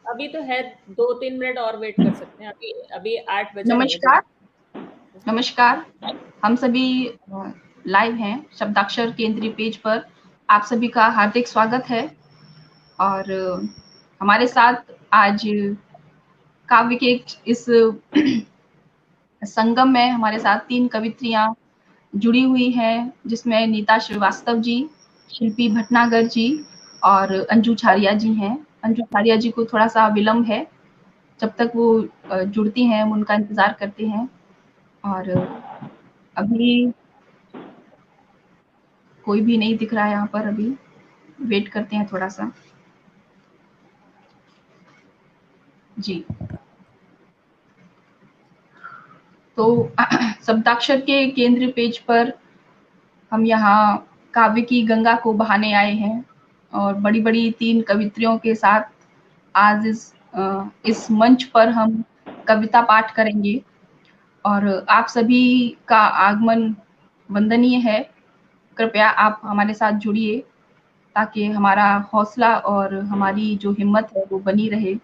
अभी तो है, 2-3 मिनट और वेट कर सकते हैं। अभी अभी 8 बजे नहीं है, नमस्कार, नमस्कार। हम सभी लाइव हैं शब्दाक्षर केंद्रीय पेज पर। आप सभी का हार्दिक स्वागत है और हमारे साथ आज काव्य के इस संगम में हमारे साथ 3 कवियत्रियाँ जुड़ी हुई हैं, जिसमें नीता श्रीवास्तव जी, शिल्पी भटनागर जी और अंजू छारिया जी हैं। अंजू छारिया जी को थोड़ा-सा विलम्ब है, जब तक वो जुड़ती हैं, हम उनका इंतज़ार करते हैं और अभी कोई भी नहीं दिख रहा है यहाँ पर अभी, वेट करते हैं थोड़ा-सा। जी, तो शब्दाक्षर के केंद्रीय पेज पर हम यहाँ काव्य की गंगा को बहाने आए हैं और बड़ी-बड़ी 3 कवियत्रियों के साथ आज इस मंच पर हम कविता पाठ करेंगे और आप सभी का आगमन वंदनीय है। कृपया आप हमारे साथ जुड़िए ताकि हमारा हौसला और हमारी जो हिम्मत है वो बनी रहे।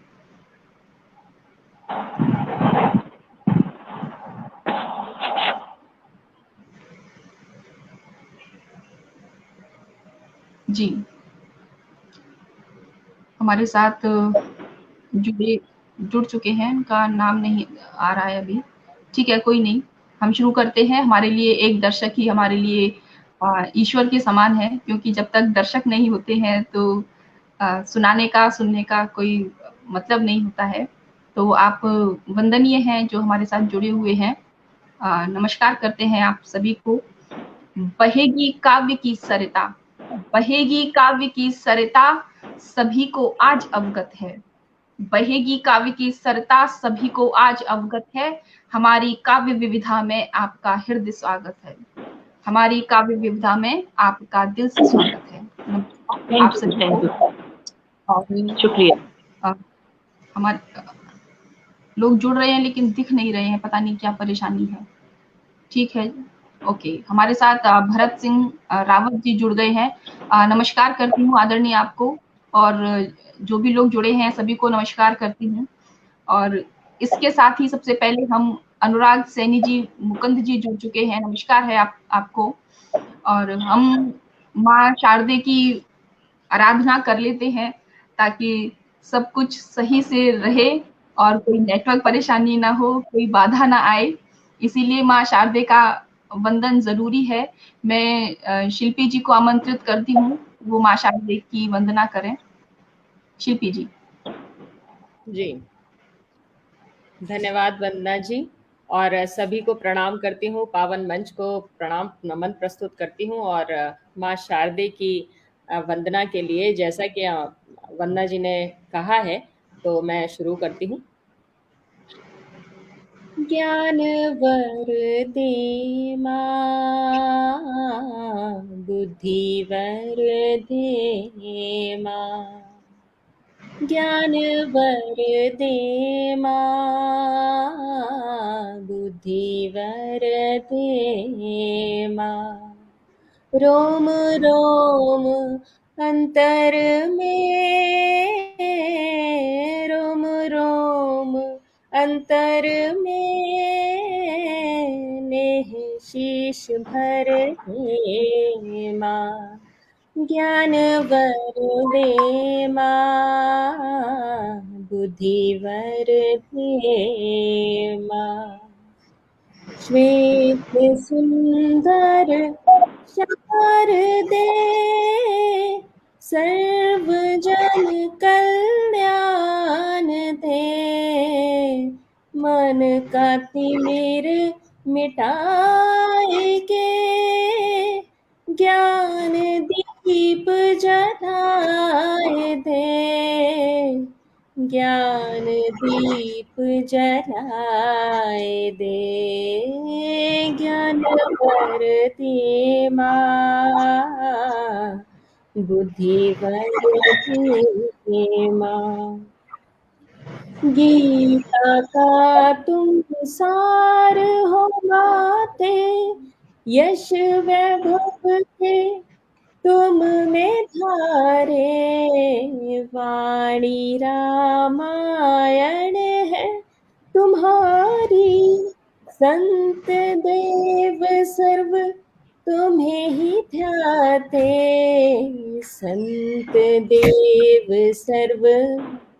जी, हमारे साथ जुड़ चुके हैं, उनका नाम नहीं आ रहा है अभी। ठीक है, कोई नहीं, हम शुरू करते हैं। हमारे लिए एक दर्शक ही हमारे लिए ईश्वर के समान है, क्योंकि जब तक दर्शक नहीं होते हैं तो सुनाने का, सुनने का कोई मतलब नहीं होता है। तो आप वंदनीय हैं जो हमारे साथ जुड़े हुए हैं। नमस्कार करते हैं आप सभी को। बहेगी काव्य की सरिता, बहेगी काव्य की सरिता, सभी को आज अवगत है। बहेगी काव्य की सरता, सभी को आज अवगत है। हमारी काव्य विविधा में आपका हृदय स्वागत है। हमारी काव्य विविधा में आपका दिल से स्वागत है। नमस्कार आप सभी को। और शुक्रिया। हमारे लोग जुड़ रहे हैं लेकिन दिख नहीं रहे हैं, पता नहीं क्या परेशानी है। ठीक है, ओके। हमारे साथ भरत सिंह रावत जी जुड़ गए हैं। नमस्कार करती हूँ आदरणीय आपको और जो भी लोग जुड़े हैं सभी को नमस्कार करती हूँ। और इसके साथ ही सबसे पहले हम अनुराग सैनी जी, मुकुंद जी जुड़ चुके हैं। नमस्कार है आपको। और हम माँ शारदे की आराधना कर लेते हैं ताकि सब कुछ सही से रहे और कोई नेटवर्क परेशानी ना हो, कोई बाधा ना आए। इसीलिए माँ शारदे का वंदन ज़रूरी है। मैं शिल्पी जी को आमंत्रित करती हूँ, वो माँ शारदे की वंदना करें। शिल्पी जी। जी, धन्यवाद वंदना जी। और सभी को प्रणाम करती हूँ, पावन मंच को प्रणाम नमन प्रस्तुत करती हूँ। और माँ शारदे की वंदना के लिए जैसा कि वंदना जी ने कहा है, तो मैं शुरू करती हूँ। ज्ञान वर दे माँ, बुद्धि वर दे माँ, ज्ञान वर दे माँ, बुद्धि वर दे माँ, रोम रोम अंतर में, रोम रोम अंतर में, नेह शीश भर दे माँ, ज्ञान वर दे माँ, बुद्धि वर दे माँ, श्वेत सुंदर शारदे, सर्व जन कल्याण दे, मन का तिमिर मिटाए के, ज्ञान दीप जलाए दे, ज्ञान दीप जलाए दे, ज्ञान वर दे माँ, बुद्धि वर दे माँ, गीता का तुम सार हो माते, यश वैभव के तुम में धारे वाणी रामायण है तुम्हारी, संत देव सर्व तुम्हें ही ध्याते, संत देव सर्व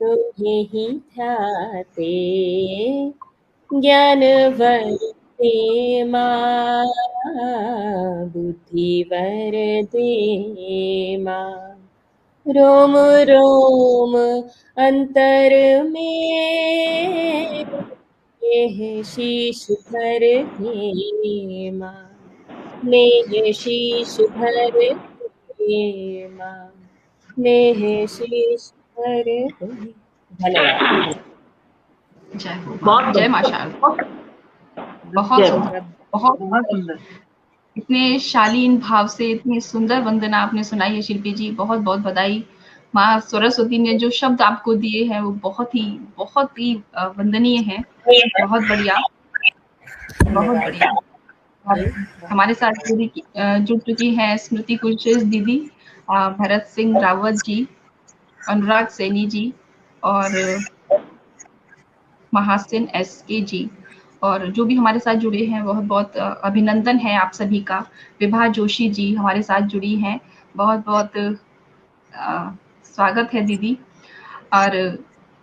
तुम्हें ही ध्याते, ज्ञान वर्ते मां बुद्धिवर दे मां, रोम रोम अंतर में नेह शीश धर दे मां, नेह शीश धर दे मां, नेह शीश धर दे। धन्यवाद। जय हो बहुत मां, जय मां शारदा। बहुत सुंदर, बहुत सुंदर। इतने शालीन भाव से इतनी सुंदर वंदना आपने सुनाई है शिल्पी जी, बहुत बहुत बधाई। माँ सरस्वती ने जो शब्द आपको दिए हैं वो बहुत ही वंदनीय है। बहुत बढ़िया, बहुत बढ़िया। और हमारे साथ जुड़ चुकी हैं स्मृति कुलश्रेष्ठ दीदी, भरत सिंह रावत जी, अनुराग सैनी जी और महासिन एसके जी, और जो भी हमारे साथ जुड़े हैं बहुत बहुत अभिनंदन है आप सभी का। विभा जोशी जी हमारे साथ जुड़ी हैं, बहुत बहुत स्वागत है दीदी। और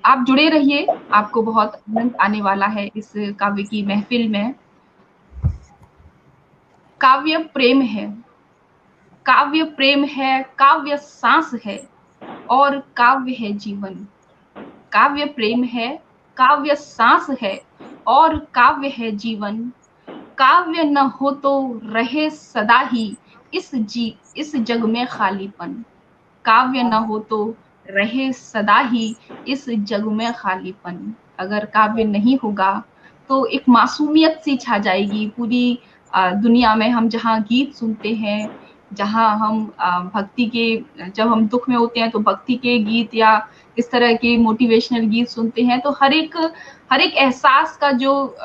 आप जुड़े रहिए, आपको बहुत आनंद आने वाला है इस काव्य की महफिल में। काव्य प्रेम है, काव्य प्रेम है, काव्य सांस है और काव्य है जीवन। काव्य प्रेम है, काव्य सांस है और काव्य है जीवन। काव्य न हो तो रहे सदा ही इस जग में खालीपन। काव्य न हो तो रहे सदा ही इस जग में खालीपन। अगर काव्य नहीं होगा तो एक मासूमियत सी छा जाएगी पूरी दुनिया में। हम जहाँ गीत सुनते हैं, जहाँ हम भक्ति के, जब हम दुख में होते हैं तो भक्ति के गीत या इस तरह के मोटिवेशनल गीत सुनते हैं, तो हर एक एहसास का जो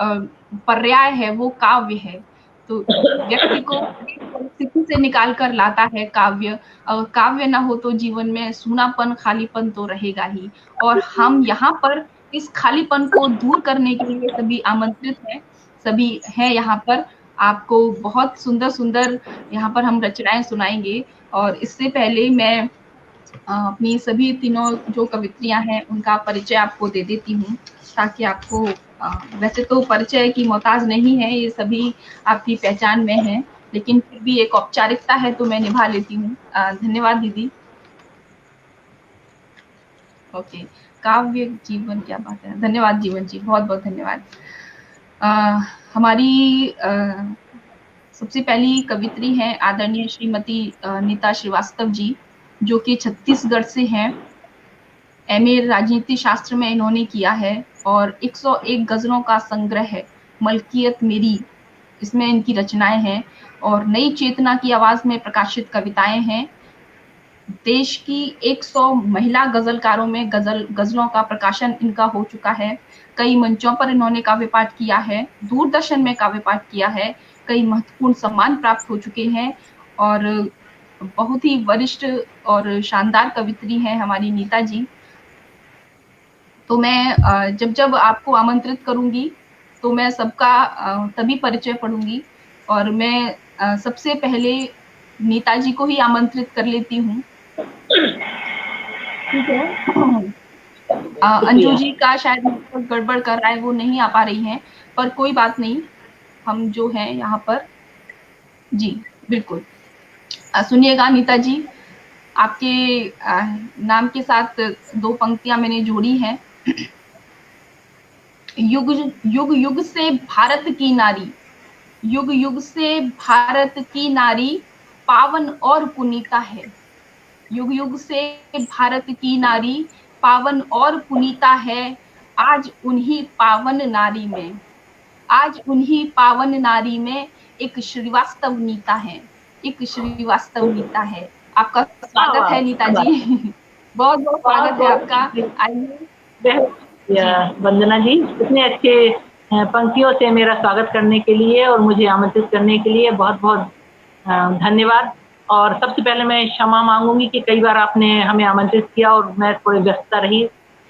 पर्याय है वो काव्य है। तो व्यक्ति को परिस्थिति से निकाल कर लाता है काव्य। काव्य ना हो तो जीवन में सूनापन, खालीपन तो रहेगा ही। और हम यहाँ पर इस खालीपन को दूर करने के लिए सभी आमंत्रित हैं, सभी हैं यहाँ पर। आपको बहुत सुंदर सुंदर यहाँ पर हम रचनाएं सुनाएंगे। और इससे पहले मैं अपनी सभी तीनों जो कवित्रियां हैं उनका परिचय आपको दे देती हूँ, ताकि आपको वैसे तो परिचय की मोहताज नहीं है, ये सभी आपकी पहचान में हैं, लेकिन फिर भी एक औपचारिकता है तो मैं निभा लेती हूँ। धन्यवाद दीदी। ओके, काव्य जीवन, क्या बात है, धन्यवाद जीवन जी, बहुत बहुत धन्यवाद। हमारी सबसे पहली कवित्री हैं आदरणीय श्रीमती नीता श्रीवास्तव जी, जो कि छत्तीसगढ़ से हैं। एमए राजनीति शास्त्र में इन्होंने किया है और 101 गजलों का संग्रह है मलकियत मेरी, इसमें इनकी रचनाएं हैं। और नई चेतना की आवाज में प्रकाशित कविताएं हैं। देश की 100 महिला गजलकारों में गजलों का प्रकाशन इनका हो चुका है। कई मंचों पर इन्होंने काव्य पाठ किया है, दूरदर्शन में काव्य पाठ किया है, कई महत्वपूर्ण सम्मान प्राप्त हो चुके हैं और बहुत ही वरिष्ठ और शानदार कवित्री हैं हमारी नीता जी। तो मैं जब आपको आमंत्रित करूंगी तो मैं सबका तभी परिचय पढ़ूंगी, और मैं सबसे पहले नीता जी को ही आमंत्रित कर लेती हूँ। ठीक है। अंजू जी का शायद गड़बड़ कर रहा है, वो नहीं आ पा रही हैं, पर कोई बात नहीं, हम जो हैं यहाँ पर। जी बिल्कुल, सुनिएगा नीता जी, आपके नाम के साथ 2 पंक्तियां मैंने जोड़ी हैं। युग युग युग से भारत की नारी, युग युग से भारत की नारी पावन और पुनीता है। युग युग से भारत की नारी पावन और पुनीता है। आज उन्हीं पावन नारी में, आज उन्हीं पावन नारी में एक श्रीवास्तव नीता है, एक श्रीवास्तव नीता है। आपका स्वागत है नीता जी। बहुत बहुत स्वागत है आपका। आइए वंदना जी, इतने अच्छे पंक्तियों से मेरा स्वागत करने के लिए और मुझे आमंत्रित करने के लिए बहुत बहुत धन्यवाद। और सबसे पहले मैं क्षमा मांगूंगी कि कई बार आपने हमें आमंत्रित किया और मैं थोड़ी व्यस्तता रही,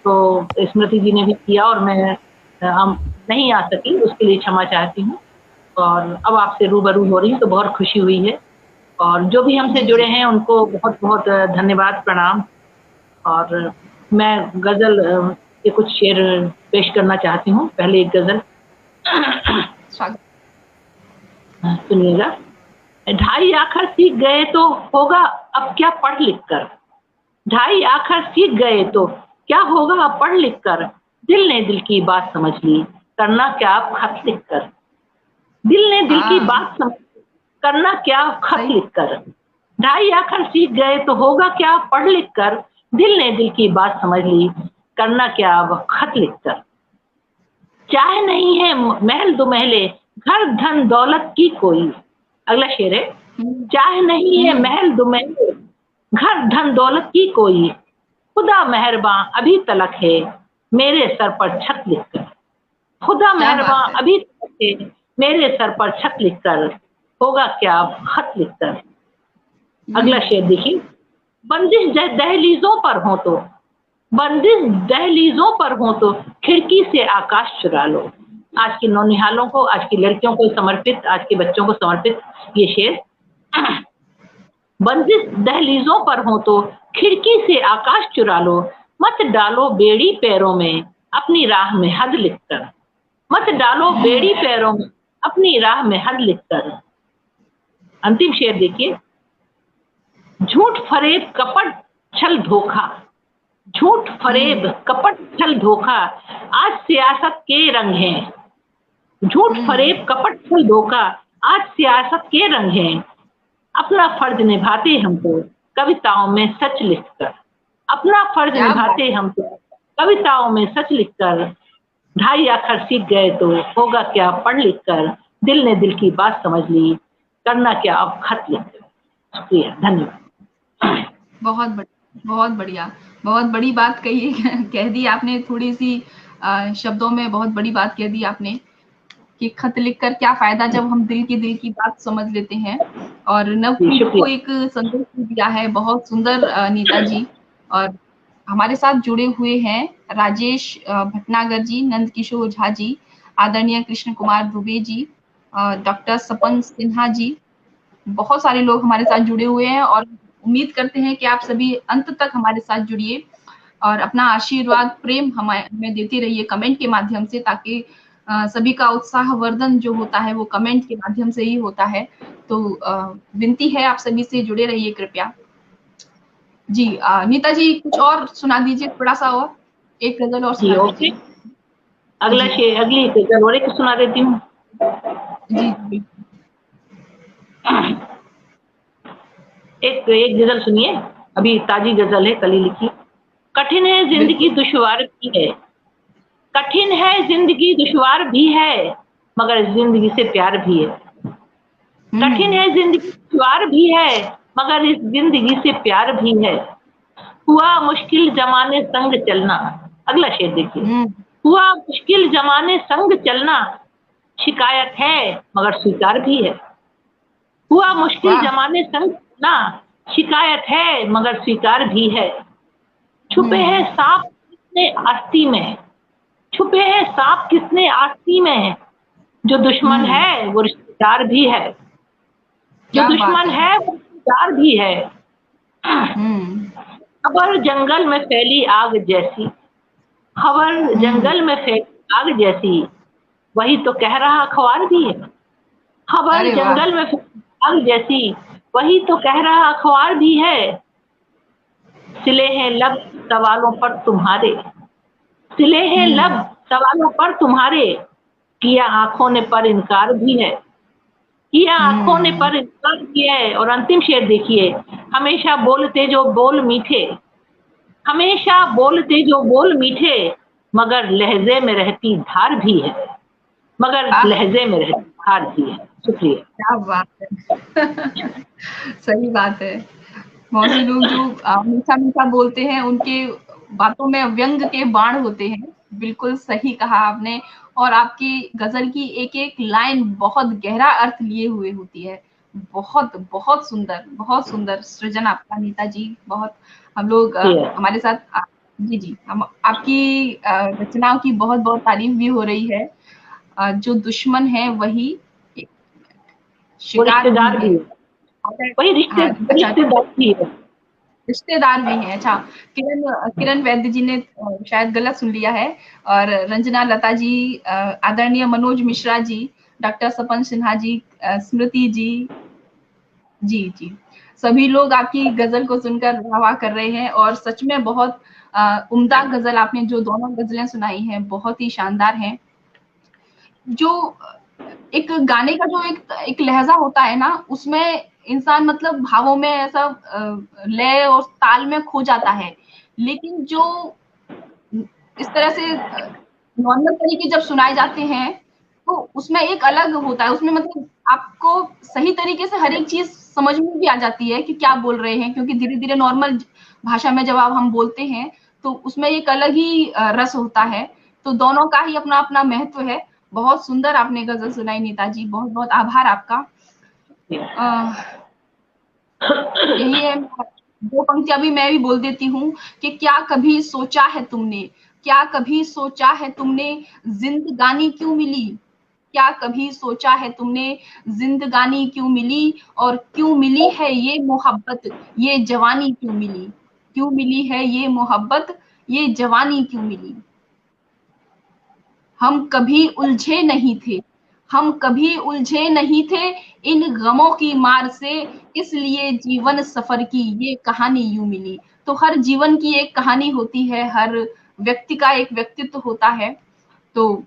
तो स्मृति जी ने भी किया और मैं हम नहीं आ सकी, उसके लिए क्षमा चाहती हूँ। और अब आपसे रूबरू हो रही हूँ तो बहुत खुशी हुई है, और जो भी हमसे जुड़े हैं उनको बहुत बहुत धन्यवाद, प्रणाम। और मैं गजल के कुछ शेर पेश करना चाहती हूँ। पहले एक गजल सुनिएगा। ढाई आखर सीख गए तो होगा अब क्या पढ़ लिख कर, ढाई आखर सीख गए तो क्या होगा अब पढ़ लिख कर, दिल ने दिल की बात समझ ली, करना क्या अब खत लिख कर, दिल ने दिल की बात समझ ली, करना क्या अब खत लिख कर, ढाई आखर सीख गए तो होगा क्या पढ़ लिख कर, दिल ने दिल की बात समझ ली, करना क्या अब खत लिख कर। चाहे नहीं है महल दो महले, घर धन दौलत की कोई, अगला शेर है। चाहे नहीं है महल दो महले, घर धन दौलत की कोई, खुदा मेहरबान अभी तलक है मेरे सर पर छत लिख कर, खुदा मेहरबान अभी तलक है मेरे सर पर छत लिख कर, होगा क्या अब खत लिख कर। अगला शेर देखिए। बंदिश दहलीजों पर हो तो, बंदिश दहलीजों पर हो तो खिड़की से आकाश चुरा लो। आज के नौनिहालों को, आज की लड़कियों को समर्पित, आज के बच्चों को समर्पित ये शेर। बंदिश दहलीजों पर हो तो खिड़की से आकाश चुरा लो, मत डालो बेड़ी पैरों में अपनी राह में हद लिख कर, मत डालो बेड़ी पैरों में अपनी राह में हद लिख कर। अंतिम शेर देखिए। झूठ फरेब कपट छल धोखा, झूठ फरेब कपट छल धोखा आज सियासत के रंग हैं, झूठ फरेब कपट छल धोखा आज सियासत के रंग हैं, अपना फर्ज निभाते हम तो कविताओं में सच लिखकर, अपना फर्ज निभाते हम तो कविताओं में सच लिखकर, ढाई आखर सीख गए तो होगा क्या पढ़ लिख कर, दिल ने दिल की बात समझ ली, करना क्या अब खत लिखकर। शुक्रिया, धन्यवाद। बहुत बढ़िया, बहुत बड़ी बात कही कह दी आपने, थोड़ी सी शब्दों में बहुत बड़ी बात कह दी आपने कि खत लिखकर क्या फायदा जब हम दिल की बात समझ लेते हैं। और नव पीढ़ी को एक संदेश दिया है, बहुत सुंदर नीता जी। और हमारे साथ जुड़े हुए हैं राजेश भटनागर जी, नंद किशोर झा जी, आदरणीय कृष्ण कुमार दुबे जी, डॉक्टर सपन सिन्हा जी, बहुत सारे लोग हमारे साथ जुड़े हुए हैं। और उम्मीद करते हैं कि आप सभी अंत तक हमारे साथ जुड़िए और अपना आशीर्वाद प्रेम हमें देते रहिए कमेंट के माध्यम से, ताकि सभी का उत्साहवर्धन जो होता है वो कमेंट के माध्यम से ही होता है। तो विनती है आप सभी से जुड़े रहिए कृपया। जी नीता जी कुछ और सुना दीजिए, थोड़ा सा और एक गजल और सुना दीजिए। अगला शेर, अगली गजल और एक सुना देती हूँ। जी एक गजल सुनिए, अभी ताजी गजल है, कल ही लिखी। कठिन है जिंदगी दुश्वार भी है, कठिन है जिंदगी दुश्वार भी है, मगर जिंदगी से प्यार भी है। कठिन है जिंदगी दुश्वार भी है, मगर इस जिंदगी से प्यार भी है। हुआ मुश्किल जमाने संग चलना, अगला शेर देखिए। हुआ मुश्किल जमाने संग चलना, शिकायत है मगर स्वीकार भी है। हुआ मुश्किल जमाने संग चलना, शिकायत है मगर स्वीकार भी है। छुपे हैं सांप किसने आस्ती में, छुपे हैं सांप किसने आस्ती में, जो दुश्मन है वो रिश्तेदार भी है, जो दुश्मन है वो रिश्तेदार भी है। खबर जंगल में फैली आग जैसी, खबर जंगल में फैली आग जैसी, वही तो कह रहा अखबार भी है। खबर जंगल में फैली आग जैसी, वही तो कह रहा अखबार भी है। सिले हैं लब सवालों पर तुम्हारे, सिले हैं लब सवालों पर तुम्हारे, किया आंखों ने पर इनकार भी है, किया आंखों ने पर इनकार भी है। और अंतिम शेर देखिए। हमेशा बोलते जो बोल मीठे, हमेशा बोलते जो बोल मीठे, मगर लहजे में रहती धार भी है, मगर लहजे में रहती धार भी है। शुक्रिया। क्या बात है सही बात है। बहुत से लोग जो मीठा मीठा बोलते हैं उनके बातों में व्यंग के बाण होते हैं। बिल्कुल सही कहा आपने। और आपकी गजल की एक एक लाइन बहुत गहरा अर्थ लिए हुए होती है। बहुत बहुत सुंदर सृजन आपका नीता जी। बहुत हम लोग हमारे साथ जी जी, हम आपकी रचनाओं की बहुत बहुत तारीफ भी हो रही है। जो दुश्मन है वही एक वो शिकार भी रिश्तेदार है। भी है, वही हाँ अच्छा, रिश्तेदार भी है। रिश्तेदार भी हैं। अच्छा, किरण किरण वैद्य जी ने शायद गलत सुन लिया है। और रंजना लता जी, आदरणीय मनोज मिश्रा जी, डॉक्टर सपन सिन्हा जी, स्मृति जी, जी जी, सभी लोग आपकी गजल को सुनकर वाह कर रहे हैं। और सच में बहुत उम्दा गजल आपने जो दोनों गजलें सुनाई हैं, बहुत ही शानदार हैं। जो एक गाने का जो एक लहजा होता है ना, उसमें इंसान मतलब भावों में ऐसा लय और ताल में खो जाता है। लेकिन जो इस तरह से नॉर्मल तरीके जब सुनाए जाते हैं, तो उसमें एक अलग होता है। उसमें मतलब आपको सही तरीके से हर एक चीज समझ में भी आ जाती है कि क्या बोल रहे हैं, क्योंकि धीरे धीरे नॉर्मल भाषा में जब आप हम बोलते हैं तो उसमें एक अलग ही रस होता है। तो दोनों का ही अपना अपना महत्व है। बहुत सुंदर आपने गजल सुनाई नीता जी, बहुत बहुत आभार आपका। यही है, दो पंक्तियां भी मैं भी बोल देती हूँ कि क्या कभी सोचा है तुमने, क्या कभी सोचा है तुमने, जिंदगानी क्यों मिली, क्या कभी सोचा है तुमने, जिंदगानी क्यों मिली, और क्यों मिली है ये मोहब्बत, ये जवानी क्यों मिली, क्यों मिली है ये मोहब्बत, ये जवानी क्यों मिली। हम कभी उलझे नहीं थे, हम कभी उलझे नहीं थे इन गमों की मार से, इसलिए जीवन सफर की ये कहानी यूं मिली। तो हर जीवन की एक कहानी होती है, हर व्यक्ति का एक व्यक्तित्व होता है। तो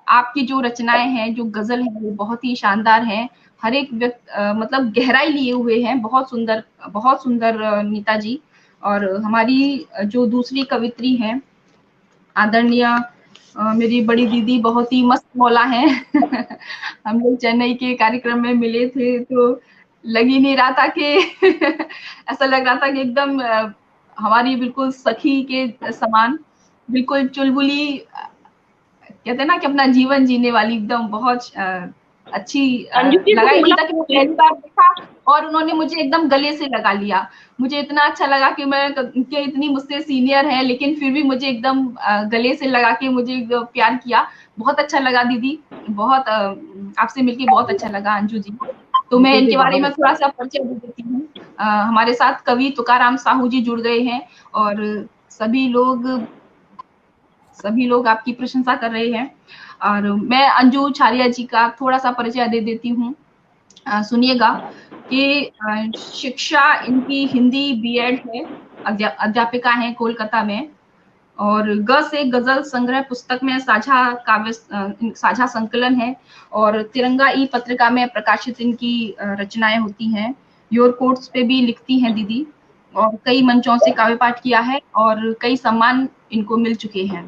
आपकी जो रचनाएं हैं, जो गजल है, वो बहुत ही शानदार हैं। हर एक मतलब गहराई लिए हुए हैं। बहुत सुंदर नीता जी। और हमारी जो दूसरी कवित्री हैं, आदरणीय मेरी बड़ी दीदी, बहुत ही मस्त मौला हैं। हम लोग चेन्नई के कार्यक्रम में मिले थे, तो लग ही नहीं रहा था कि ऐसा लग रहा था कि एकदम हमारी बिल्कुल सखी के समान, बिल्कुल चुलबुली, कहते हैं ना कि अपना जीवन जीने वाली, एकदम बहुत अच्छी। अंजू जी लगा से ही नहीं था कि मैं मुलाकात हुई? पहली बार देखा और उन्होंने मुझे एकदम गले से लगा लिया। मुझे इतना अच्छा लगा कि मैं कि इतनी मुझसे सीनियर है, लेकिन फिर भी मुझे एकदम गले से लगा के मुझे प्यार किया। बहुत अच्छा लगा दीदी, बहुत आपसे मिलके बहुत अच्छा लगा अंजू जी। तो मैं मुझे भी इनके बारे बहुत में अच्छा थोड़ा सा परिचय दे देती हूँ। हमारे साथ कवि तुकाराम साहू जी जुड़ गए हैं, और सभी लोग आपकी प्रशंसा कर रहे हैं। और मैं अंजू छारिया जी का थोड़ा सा परिचय दे देती हूँ। सुनिएगा कि शिक्षा इनकी हिंदी बीएड है, अध्यापिका हैं कोलकाता में। और ग से गजल संग्रह पुस्तक में साझा संकलन है। और तिरंगा ई पत्रिका में प्रकाशित इनकी रचनाएं होती हैं। योर कोट्स पे भी लिखती हैं दीदी, और कई मंचों से काव्य पाठ किया है, और कई सम्मान इनको मिल चुके हैं।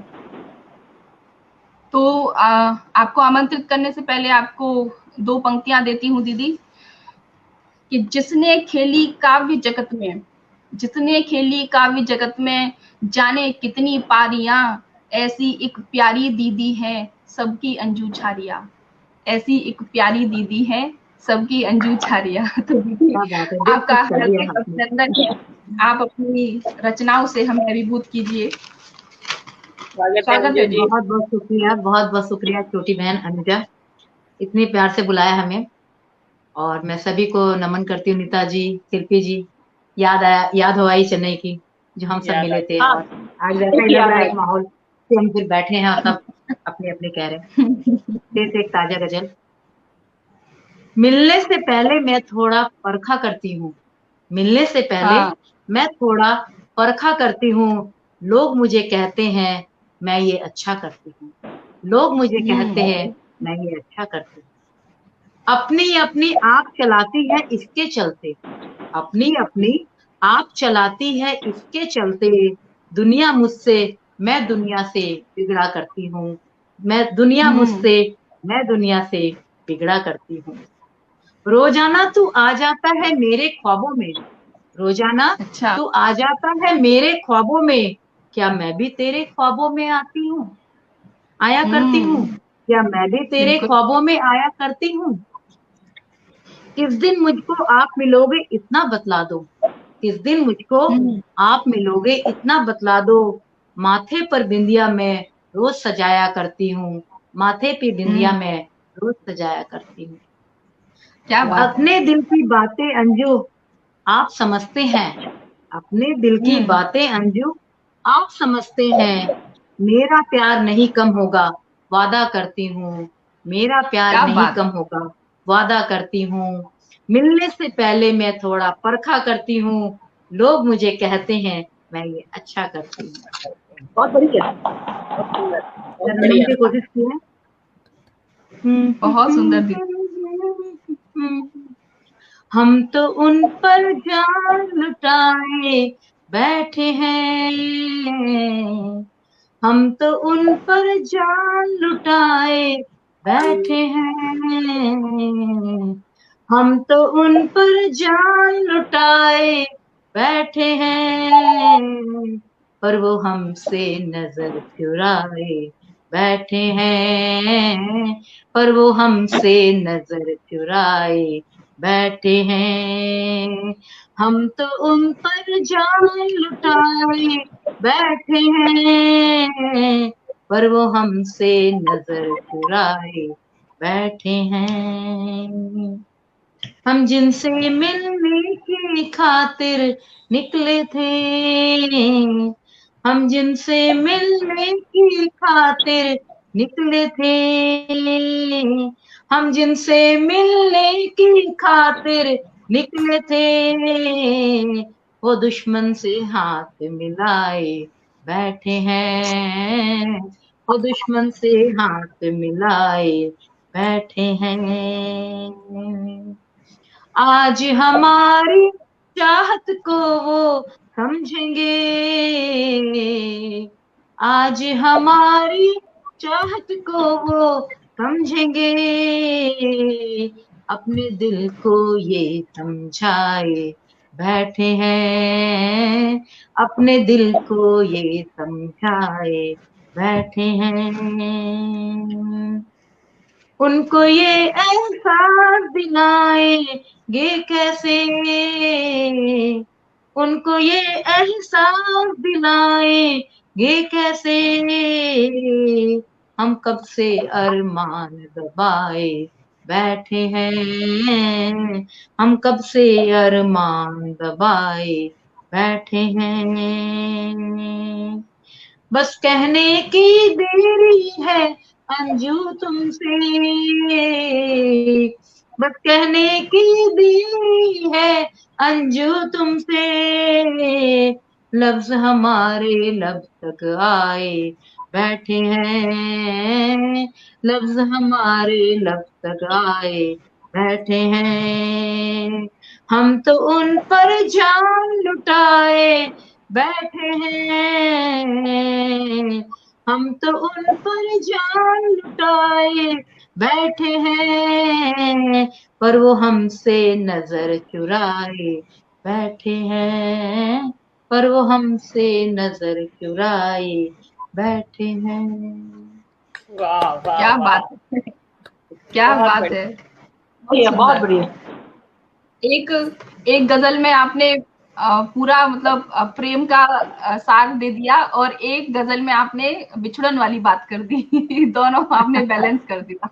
तो आपको आमंत्रित करने से पहले आपको दो पंक्तियां देती हूँ दीदी, कि जिसने खेली काव्य जगत में, जिसने खेली काव्य जगत में, जाने कितनी पारियां, ऐसी एक प्यारी दीदी है सबकी अंजू छारिया, ऐसी एक प्यारी दीदी है सबकी अंजू छारिया। तो दीदी, क्या बात है, दिल खुश आपका कर दिया हार्दिक आपने। अभिनंदन है। आप अपनी रचनाओं से हमें अभिभूत कीजिए। स्वागत है स्वागत अंजू है जी। बहुत बहुत शुक्रिया, बहुत बहुत शुक्रिया छोटी बहन अनुजा, इतने प्यार से बुलाया हमें। और मैं सभी को नमन करती हूँ। नीता जी, शिल्पी जी, याद हो आई चेन्नई की, जो हम सब याद आ मिले थे। हाँ, और आज वैसा ही लग याद रहा है, है। एक माहौल से हम फिर बैठे हैं और सब अपने अपने कह रहे हैं। फिर से एक ताजा गजल। मिलने से पहले मैं थोड़ा परखा करती हूँ, मिलने से पहले हाँ। मैं थोड़ा परखा करती हूँ। लोग मुझे कहते हैं मैं ये अच्छा करती हूँ, लोग मुझे कहते हैं मैं ये अच्छा करती हूँ। अपनी अपनी आँख चलाती है इसके चलते, अपनी अपनी आँख चलाती है इसके चलते, दुनिया मुझसे मैं दुनिया से बिगड़ा करती हूँ, दुनिया मुझसे मैं दुनिया से बिगड़ा करती हूँ। रोजाना तू आ जाता है मेरे ख्वाबों में, रोजाना अच्छा। तू आ जाता है मेरे ख्वाबों में, क्या मैं भी तेरे ख्वाबों में आती हूँ, आया करती हूँ, क्या मैं भी तेरे बिल्कुल। ख्वाबों में आया करती हूँ। किस दिन मुझको आप मिलोगे इतना बतला दो, किस दिन मुझको आप मिलोगे इतना बतला दो, माथे पर बिंदिया मैं रोज सजाया करती हूँ, माथे पे बिंदिया मैं रोज सजाया करती हूँ। क्या बात है। अपने दिल की बातें अंजू आप समझते हैं, अपने दिल की बातें अंजू आप समझते हैं, मेरा प्यार नहीं कम होगा वादा करती हूँ, मेरा प्यार क्या नहीं बात कम होगा वादा करती हूँ, मिलने से पहले मैं थोड़ा परखा करती हूँ, लोग मुझे कहते हैं मैं ये अच्छा करती हूँ। बहुत बढ़िया, बहुत तरन्नुम बढ़िया। की कोशिश की है। बहुत सुंदर दीदी। हम तो उन पर जान लुटाए बैठे हैं, हम तो उन पर जान लुटाए बैठे हैं, हम तो उन पर जान लुटाए बैठे हैं, पर वो हमसे नजर चुराए बैठे हैं, पर वो हमसे नजर चुराए बैठे हैं, हम तो उन पर जान लुटाए बैठे हैं, पर वो हमसे नजर चुराए बैठे हैं, हम जिनसे मिलने की खातिर निकले थे, हम जिनसे मिलने की खातिर निकले थे, हम जिनसे मिलने की खातिर निकले थे, वो दुश्मन से हाथ मिलाए बैठे हैं, वो दुश्मन से हाथ मिलाए बैठे हैं, आज हमारी चाहत को वो समझेंगे, आज हमारी चाहत को वो समझेंगे, अपने दिल को ये समझाए बैठे हैं, अपने दिल को ये समझाए बैठे हैं, उनको ये एहसास दिलाएंगे कैसे, उनको ये एहसास दिलाएंगे कैसे, हम कब से अरमान दबाए बैठे हैं, हम कब से अरमान दबाए बैठे हैं, बस कहने की देरी है अंजू तुमसे, बस कहने की देरी है अंजू तुमसे, लफ्ज हमारे लब तक आए बैठे हैं, लफ्ज हमारे लब तक आए बैठे हैं, हम तो उन पर जान लुटाए बैठे हैं, हम तो उन पर जान लुटाए बैठे हैं, पर वो हमसे नजर चुराए बैठे हैं, पर वो हमसे नजर चुराए बैठे हैं। वाह वाह क्या वाह। बात है, क्या बहुत बात बढ़िया। है। बढ़िया, बहुत सुंदर। बढ़िया। एक गजल में आपने पूरा मतलब प्रेम का सार दे दिया, और एक गजल में आपने बिछड़न वाली बात कर दी। दोनों आपने बैलेंस कर दिया।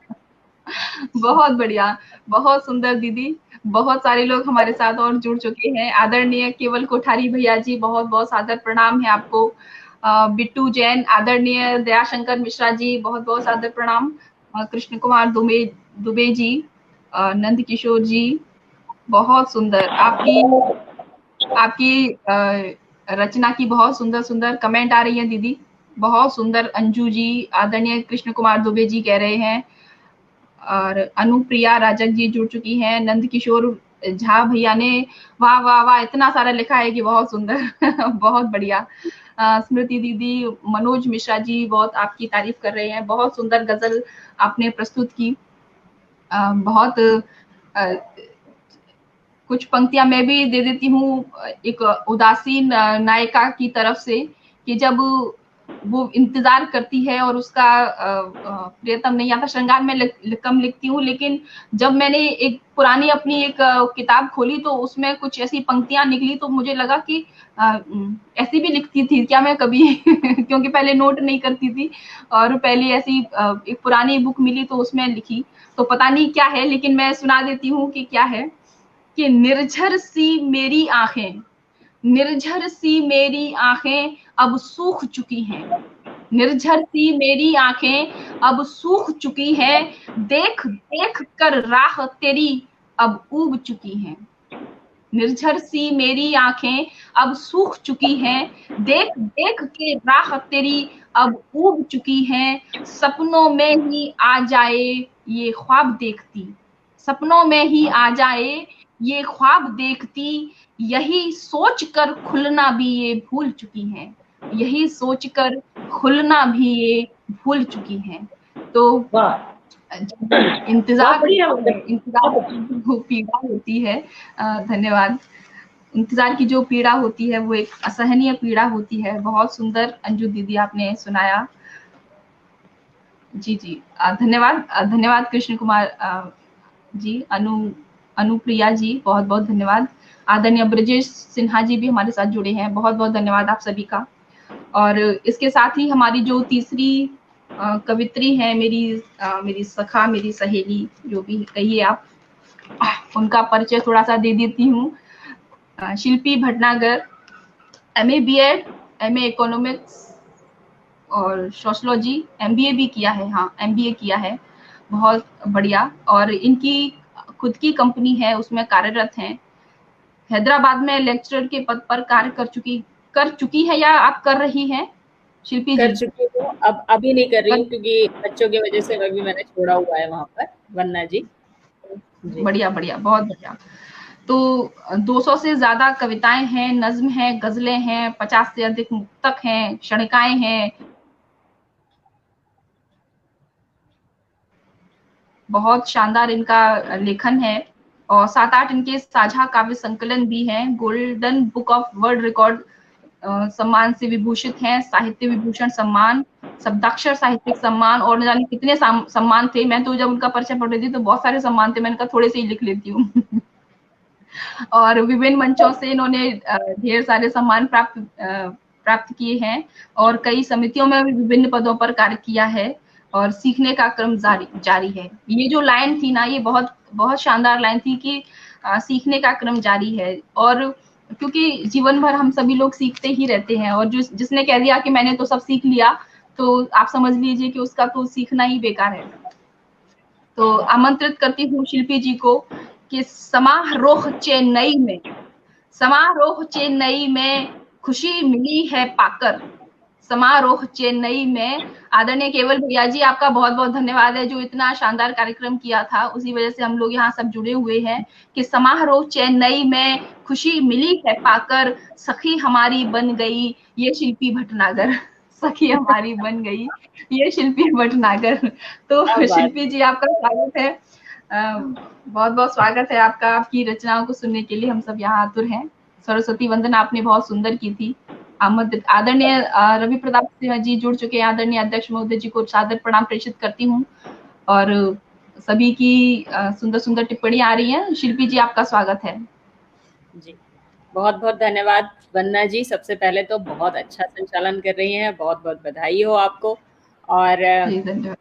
बहुत बढ़िया, बहुत सुंदर दीदी। बहुत सारे लोग हमारे साथ और जुड़ चुके हैं। आदरणीय केवल कोठारी भैया जी, बहुत बहुत सादर प्रणाम है आपको। बिट्टू जैन, आदरणीय दयाशंकर मिश्रा जी, बहुत बहुत सादर प्रणाम। कृष्ण कुमार दुबे जी, नंद किशोर जी, बहुत सुंदर। आपकी रचना की बहुत सुंदर सुंदर कमेंट आ रही है दीदी, बहुत सुंदर। अंजू जी, आदरणीय कृष्ण कुमार दुबे जी कह रहे हैं, और अनुप्रिया राजक जी जुड़ चुकी हैं। नंद किशोर झा भैया ने वाह वाह वाह इतना सारा लिखा है कि बहुत सुंदर। बहुत बढ़िया। स्मृति दीदी, मनोज मिश्रा जी बहुत आपकी तारीफ कर रहे हैं, बहुत सुंदर गजल आपने प्रस्तुत की। बहुत कुछ पंक्तियां मैं भी दे देती हूँ एक उदासीन नायिका की तरफ से, कि जब वो इंतजार करती है और उसका प्रियतम नहीं आता। श्रृंगार में कम लिखती हूँ, लेकिन जब मैंने एक पुरानी अपनी एक किताब खोली तो उसमें कुछ ऐसी पंक्तियां निकली तो मुझे लगा कि ऐसी भी लिखती थी क्या मैं कभी क्योंकि पहले नोट नहीं करती थी और पहले ऐसी एक पुरानी बुक मिली तो उसमें लिखी, तो पता नहीं क्या है, लेकिन मैं सुना देती हूँ कि क्या है कि निर्झर सी मेरी आंखें, निर्झर सी मेरी आंखें अब सूख चुकी हैं, निर्झर सी मेरी आंखें अब सूख चुकी हैं, देख देख कर राह तेरी अब उब चुकी हैं। निर्झर सी मेरी आंखें अब सूख चुकी हैं, देख देख के राह तेरी अब उब चुकी हैं। सपनों में ही आ जाए ये ख्वाब देखती, सपनों में ही आ जाए ये ख्वाब देखती, यही सोचकर खुलना भी ये भूल चुकी हैं, यही सोचकर खुलना भी ये भूल चुकी हैं। तो इंतजार की पीड़ा होती है, धन्यवाद, इंतजार की जो पीड़ा होती है वो एक असहनीय पीड़ा होती है। बहुत सुंदर अंजू दीदी आपने सुनाया। जी जी, धन्यवाद, धन्यवाद कृष्ण कुमार जी, अनुप्रिया जी, बहुत बहुत धन्यवाद। आदरणीय ब्रजेश सिन्हा जी भी हमारे साथ जुड़े हैं, बहुत बहुत धन्यवाद आप सभी का। और इसके साथ ही हमारी जो तीसरी कवित्री है, मेरी सखा, मेरी सहेली, जो भी कहिए आप, उनका परिचय थोड़ा सा दे देती हूँ। Shilpi Bhatnagar, MA BEd, MA economics और सोशियोलॉजी, MBA भी किया है, हाँ MBA किया है, बहुत बढ़िया। और इनकी खुद की कंपनी है, उसमें कार्यरत हैं। हैदराबाद में लेक्चरर के पद पर कार्य कर चुकी है या आप कर रही हैं शिल्पी जी? कर चुकी हूँ, अब अभी नहीं कर रही हूँ क्योंकि बच्चों की वजह से अभी मैंने छोड़ा हुआ है वहाँ पर। वन्ना जी, बढ़िया बढ़िया, बहुत बढ़िया। तो 200 से ज्यादा कविताएं हैं, नज्म हैं, गजलें हैं, 50 से अधिक मुक्तक हैं, क्षणिकाएं हैं, बहुत शानदार इनका लेखन है। और 7-8 इनके साझा काव्य संकलन भी हैं, golden book of world record सम्मान से विभूषित हैं, साहित्य विभूषण सम्मान, शब्दाक्षर साहित्यिक सम्मान, और न जाने कितने सम्मान थे। मैं तो जब उनका परिचय पढ़ रही थी तो बहुत सारे सम्मान थे, मैंने कहा थोड़े से ही लिख लेती हूँ और विभिन्न मंचों से इन्होंने ढेर सारे सम्मान प्राप्त किए हैं और कई समितियों में भी विभिन्न पदों पर कार्य किया है और सीखने का क्रम जारी है। ये जो लाइन थी ना, ये बहुत बहुत शानदार लाइन थी कि सीखने का क्रम जारी है। और क्योंकि जीवन भर हम सभी लोग सीखते ही रहते हैं, और जिसने कह दिया कि मैंने तो सब सीख लिया, तो आप समझ लीजिए कि उसका तो सीखना ही बेकार है। तो आमंत्रित करती हूँ शिल्पी जी को कि समारोह चेन्नई में खुशी मिली है पाकर, समारोह चेन्नई में। आदरणीय केवल भैया जी, आपका बहुत बहुत धन्यवाद है, जो इतना शानदार कार्यक्रम किया था, उसी वजह से हम लोग यहाँ सब जुड़े हुए हैं कि समारोह चेन्नई में खुशी मिली है पाकर, सखी हमारी बन गई ये शिल्पी भटनागर, सखी हमारी बन गई ये शिल्पी भटनागर। तो शिल्पी जी, आपका स्वागत है, बहुत बहुत स्वागत है आपका। आपकी रचनाओं को सुनने के लिए हम सब यहाँ आतुर हैं। सरस्वती वंदना आपने बहुत सुंदर की थी। आदरणीय रवि प्रताप सिंह जी जुड़ चुके हैं, आदरणीय अध्यक्ष महोदय जी को सादर प्रणाम प्रेषित करती हूँ और सभी की सुंदर सुंदर टिप्पणियां आ रही हैं। शिल्पी जी, आपका स्वागत है। जी, बहुत बहुत धन्यवाद वन्ना जी। सबसे पहले तो बहुत अच्छा संचालन कर रही हैं, बहुत बहुत बधाई हो आपको। और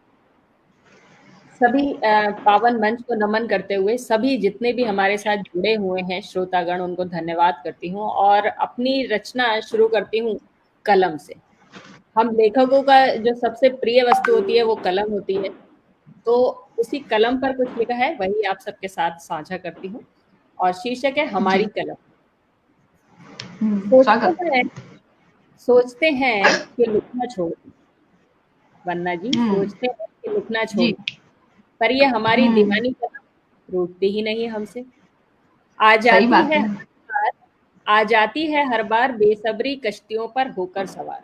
सभी पावन मंच को नमन करते हुए सभी जितने भी हमारे साथ जुड़े हुए हैं श्रोतागण, उनको धन्यवाद करती हूँ और अपनी रचना शुरू करती हूँ कलम से। हम लेखकों का जो सबसे प्रिय वस्तु होती है वो कलम होती है, तो उसी कलम पर कुछ लिखा है, वही आप सबके साथ साझा करती हूँ और शीर्षक है हमारी कलम। सोचते हैं कि लिखना छोड़, वन्ना जी, सोचते हैं कि लिखना छोड़, पर ये हमारी दीवानी कलम रूठती ही नहीं हमसे। आ जाती है हर बार बेसब्री कश्तियों पर होकर सवार,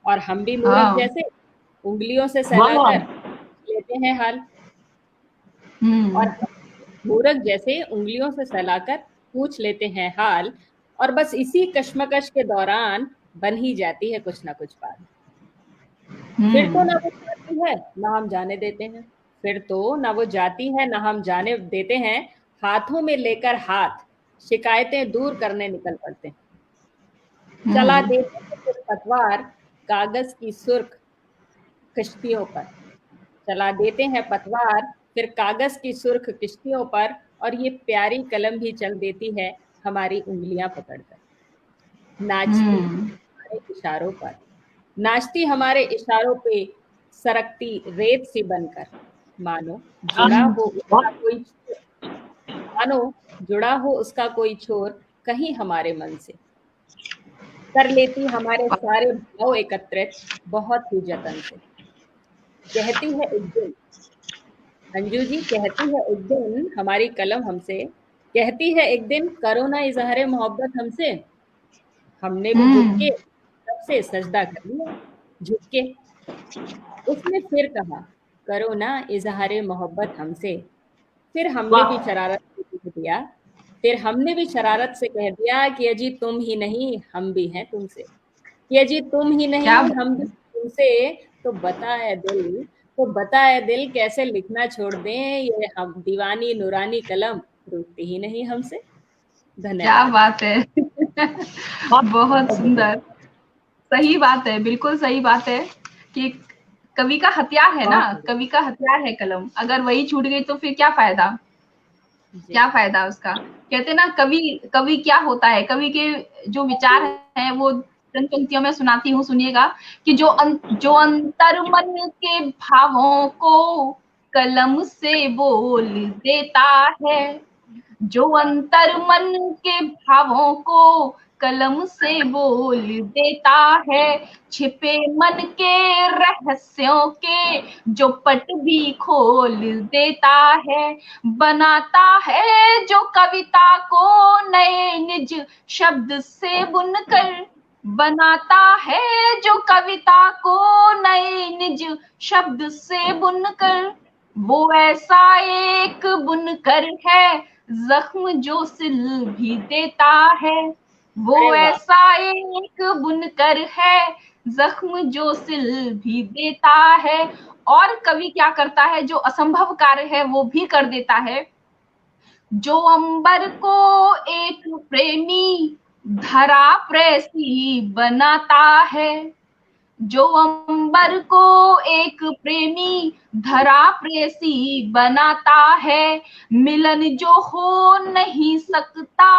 और हम भी मूर्ख जैसे उंगलियों से सहलाकर लेते हैं हाल, और मूर्ख जैसे उंगलियों से सहलाकर पूछ लेते हैं हाल, और बस इसी कश्मकश के दौरान बन ही जाती है कुछ ना कुछ बात। फिर तो ना वो जाती है ना हम जाने देते हैं, फिर तो ना वो जाती है ना हम जाने देते हैं, हाथों में लेकर हाथ शिकायतें दूर करने निकल पड़ते हैं। चला देते हैं फिर पतवार कागज की सुर्ख कश्तियों पर, चला देते हैं पतवार फिर कागज की सुर्ख किश्तियों पर, और ये प्यारी कलम भी चल देती है हमारी उंगलियां पकड़कर, नाचती हमारे इशारों पर, नाचती हमारे इशारों पे, सरकती रेत सी बनकर, मानो जुड़ा हो उसका कोई छोर, मानो जुड़ा हो उसका कोई छोर कहीं हमारे मन से, कर लेती हमारे सारे भाव एकत्रित बहुत ही जतन से, कहती है एक दिन, अंजू जी कहती है एक दिन हमारी कलम हमसे, कहती है एक दिन करो ना इजहारे मोहब्बत हमसे, हमने भी झुक के सबसे सजदा कर लिया झुक के, उसने फिर कहा करो ना इजहारे मोहब्बत हमसे, फिर हमने भी शरारत से कह दिया, फिर हमने भी शरारत से कह दिया कि अजी तुम ही नहीं हम भी हैं तुमसे, कि अजी तुम ही नहीं हम भी तुमसे, तो बता है दिल कैसे लिखना छोड़ दें, ये हम दीवानी नूरानी कलम रुकती ही नहीं हमसे। धन्यवाद। क्या बात है बहुत सुंदर, सही बात है, बिल्कुल सही बात है कि कवि का हथियार है ना, कवि का हथियार है कलम, अगर वही छूट गई तो फिर क्या फायदा, क्या फायदा उसका। कहते ना कवि क्या होता है, कवि के जो विचार हैं वो चंद पंक्तियों में सुनाती हूँ, सुनिएगा कि जो अंतर मन के भावों को कलम से बोल देता है, जो अंतर मन के भावों को कलम से बोल देता है, छिपे मन के रहस्यों के जो पट भी खोल देता है, बनाता है जो कविता को नए निज शब्द से बुनकर, बनाता है जो कविता को नए निज शब्द से बुनकर, वो ऐसा एक बुनकर है जख्म जो सिल भी देता है, वो ऐसा एक बुनकर है जख्म जो सिल भी देता है। और कवि क्या करता है, जो असंभव कार्य है वो भी कर देता है, जो अंबर को एक प्रेमी धरा प्रेसी बनाता है, जो अंबर को एक प्रेमी धरा प्रेसी बनाता है, मिलन जो हो नहीं सकता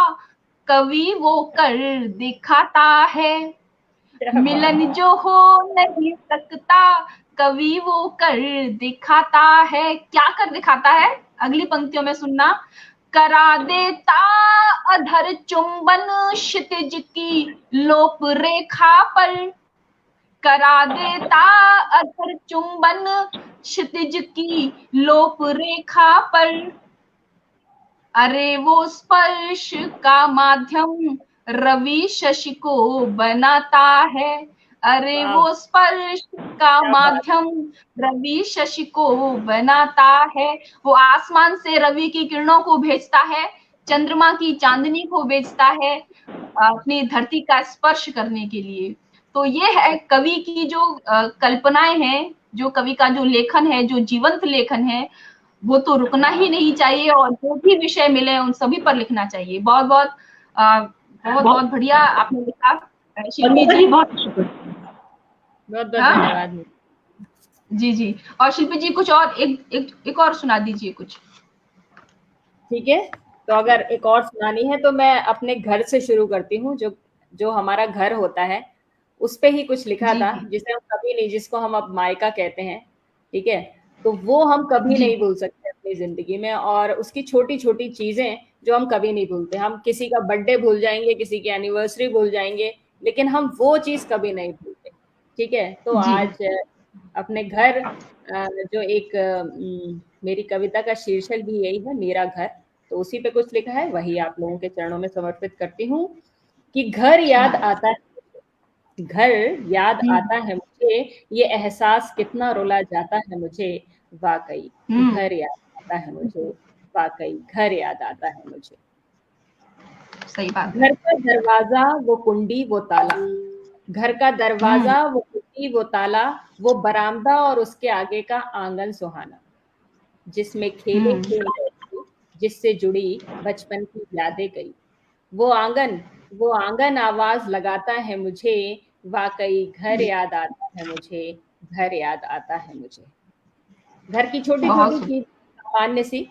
कवि वो कर दिखाता है, मिलन जो हो नहीं सकता कवि वो कर दिखाता है। क्या कर दिखाता है, अगली पंक्तियों में सुनना, करा देता अधर चुंबन क्षितिज की लोप रेखा पर, करा देता अधर चुंबन क्षितिज की लोप रेखा पर, अरे वो स्पर्श का माध्यम रवि शशि को बनाता है, अरे वो स्पर्श का माध्यम रवि शशि को बनाता है, वो आसमान से रवि की किरणों को भेजता है, चंद्रमा की चांदनी को भेजता है अपनी धरती का स्पर्श करने के लिए। तो ये है कवि की जो कल्पनाएं हैं, जो कवि का जो लेखन है, जो जीवंत लेखन है, वो तो रुकना ही नहीं चाहिए, और जो भी विषय मिले उन सभी पर लिखना चाहिए। बहुत बहुत बढ़िया आपने लिखा शिल्पी जी, बहुत धन्यवाद। जी और शिल्पी जी कुछ और एक और सुना दीजिए कुछ। ठीक है, तो अगर एक और सुनानी है तो मैं अपने घर से शुरू करती हूँ। जो हमारा घर होता है उस पे ही कुछ लिखा था, जिसे हम कभी नहीं, जिसको हम अब मायका कहते हैं, ठीक है, तो वो हम कभी नहीं भूल सकते अपनी जिंदगी में, और उसकी छोटी छोटी चीजें जो हम कभी नहीं भूलते। हम किसी का बर्थडे भूल जाएंगे, किसी की एनिवर्सरी भूल जाएंगे, लेकिन हम वो चीज कभी नहीं भूलते। ठीक है, तो आज अपने घर, जो एक मेरी कविता का शीर्षक भी यही है, मेरा घर, तो उसी पे कुछ लिखा है, वही आप लोगों के चरणों में समर्पित करती हूँ कि घर याद आता है, घर याद आता है मुझे, ये एहसास कितना रुला जाता है मुझे, वाकई घर याद आता है मुझे, वाकई घर याद आता है मुझे। सही बात। घर का दरवाजा वो कुंडी वो ताला, घर का दरवाजा वो कुंडी खिड़की वो ताला, वो बरामदा और उसके आगे का आंगन सुहाना, जिसमें खेले खेल जिससे जुड़ी बचपन की यादें कई। वो आंगन आवाज लगाता है मुझे, वाकई घर याद आता है मुझे, घर याद आता है मुझे। घर की छोटी बहुत छोटी सुंदर। चीज सामान्य सी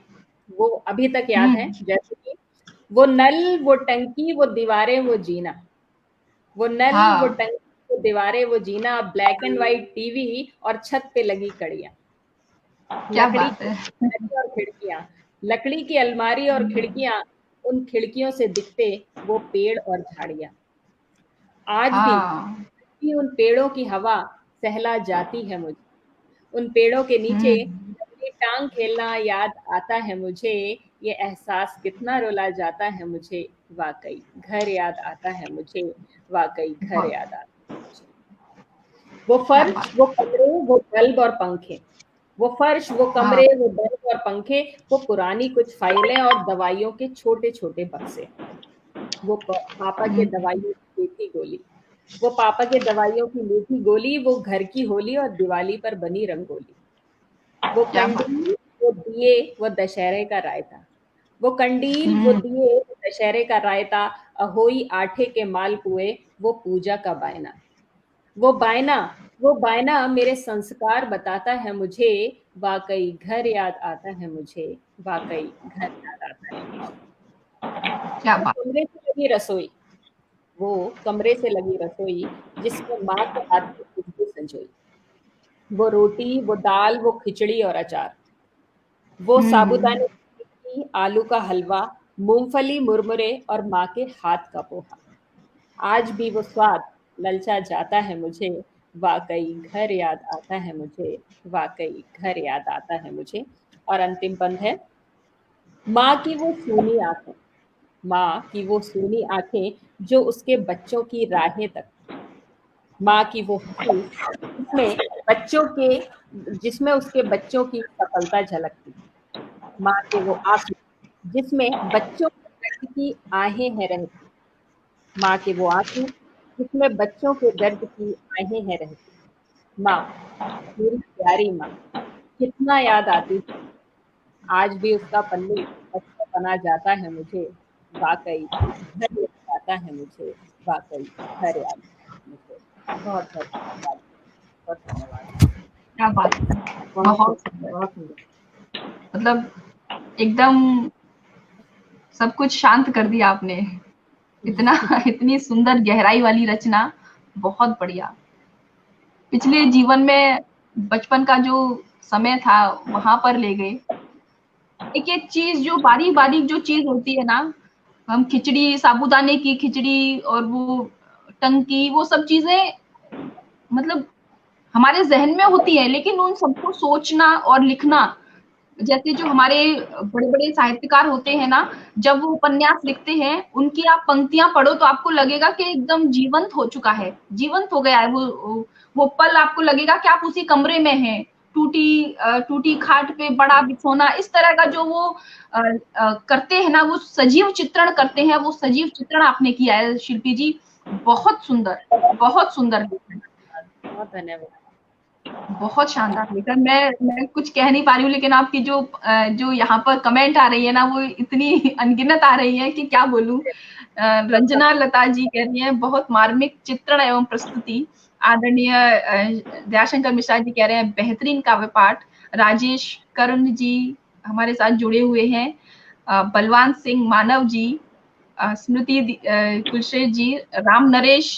वो अभी तक याद है, जैसे कि वो नल, वो टंकी, वो दीवारें, वो जीना। वो नल, वो हाँ, टंकी, वो दीवारें, वो जीना, ब्लैक एंड व्हाइट टीवी और छत पे लगी कड़ियां, क्या लकड़ी बात की है। अलमारी और खिड़कियां, लकड़ी की अलमारी और खिड़कियां, उन खिड़कियों से दिखते वो पेड़ और झाड़ियां। आज हाँ। भी उन पेड़ों की हवा सहला जाती है मुझे, उन पेड़ों के नीचे अपनी टांग खेलना याद आता है मुझे, ये एहसास कितना रुला जाता है मुझे, वाकई घर याद आता है मुझे, वाकई घर बहुत याद आता है मुझे। वो क्या फर्श, बात। वो कमरे, वो बल्ब और पंखे, वो फर्श, वो हाँ। कमरे, वो बल्ब और पंखे, वो पुरानी कुछ फाइलें और दवाइयों के छोटे छोटे बक्से, वो पापा के दवाइयों की मीठी गोली, वो पापा के दवाइयों की मीठी गोली, वो घर की होली और दिवाली पर बनी रंगोली, वो क्या बात। कंडील, वो दिए, वो दशहरे का रायता, वो कंडील, वो हम्म। दिए, वो दशहरे का रायता, अहोई आठे के मालपुए, वो पूजा का बायना, वो बायना, वो बायना मेरे संस्कार बताता है मुझे, वाकई घर याद आता है मुझे, वाकई घर याद आता है मुझे। क्या वो बात। कमरे से लगी रसोई, वो कमरे से लगी रसोई, जिसमें माँ के हाथ की खुशबू संजोई, वो रोटी, वो दाल, वो खिचड़ी और अचार, वो हम्म। साबूदाने की टिक्की, आलू का हलवा, मूंगफली, मुरमुरे और माँ के हाथ का पोहा। आज भी वो स्वाद ललचा जाता है मुझे, वाकई घर याद आता है मुझे, वाकई घर याद आता है मुझे। और अंतिम बंद है, माँ की वो सूनी आंखें, माँ की वो सूनी आंखें जो उसके बच्चों की राहें तक, माँ की वो हंसी जिसमें बच्चों के जिसमें उसके बच्चों की सफलता झलकती, माँ के वो आंसू जिसमें बच्चों के दर्द की आहें हैं रहती, माँ के वो आंसू जिसमें बच्चों के दर्द की आहें हैं रहती। माँ, मेरी प्यारी माँ, कितना याद आती है, आज भी उसका पल्लू बचपन बना जाता है मुझे, वाकई घर याद आता है मुझे, वाकई घर याद आता है मुझे। बहुत बहुत धन्यवाद, बहुत धन्यवाद। क्या बात है। बहुत बहुत सुंदर, सुंदर। बहुत सुंदर। मतलब एकदम सब कुछ शांत कर दिया आपने। इतना इतनी सुंदर गहराई वाली रचना, बहुत बढ़िया। पिछले जीवन में बचपन का जो समय था वहां पर ले गए। एक एक चीज जो बारीक बारीक जो चीज होती है ना, हम खिचड़ी, साबूदाने की खिचड़ी और वो टंकी, वो सब चीजें मतलब हमारे जहन में होती है, लेकिन उन सबको सोचना और लिखना, जैसे जो हमारे बड़े-बड़े साहित्यकार होते हैं ना, जब वो उपन्यास लिखते हैं, उनकी आप पंक्तियाँ पढ़ो तो आपको लगेगा कि एकदम जीवंत हो चुका है, जीवंत हो गया है वो पल आपको लगेगा कि आप उसी कमरे में हैं। टूटी खाट पे बड़ा बिछौना, इस तरह का जो वो करते हैं ना, वो सजीव चित्रण करते हैं, वो सजीव चित्रण आपने किया है शिल्पी जी। बहुत सुंदर लेखन। बहुत धन्यवाद। बहुत शानदार लेखन। मैं कुछ कह नहीं पा रही हूँ, लेकिन आपकी जो यहाँ पर कमेंट आ रही है ना, वो इतनी अनगिनत आ रही है कि क्या बोलूं। रंजना लता जी कह रही हैं, बहुत मार्मिक चित्रण एवं प्रस्तुति। आदरणीय दयाशंकर मिश्रा जी कह रहे हैं, बेहतरीन काव्य पाठ। राजेश कर्ण जी हमारे साथ जुड़े हुए हैं। बलवान सिंह मानव जी, स्मृति कुलश्रेष्ठ जी, राम नरेश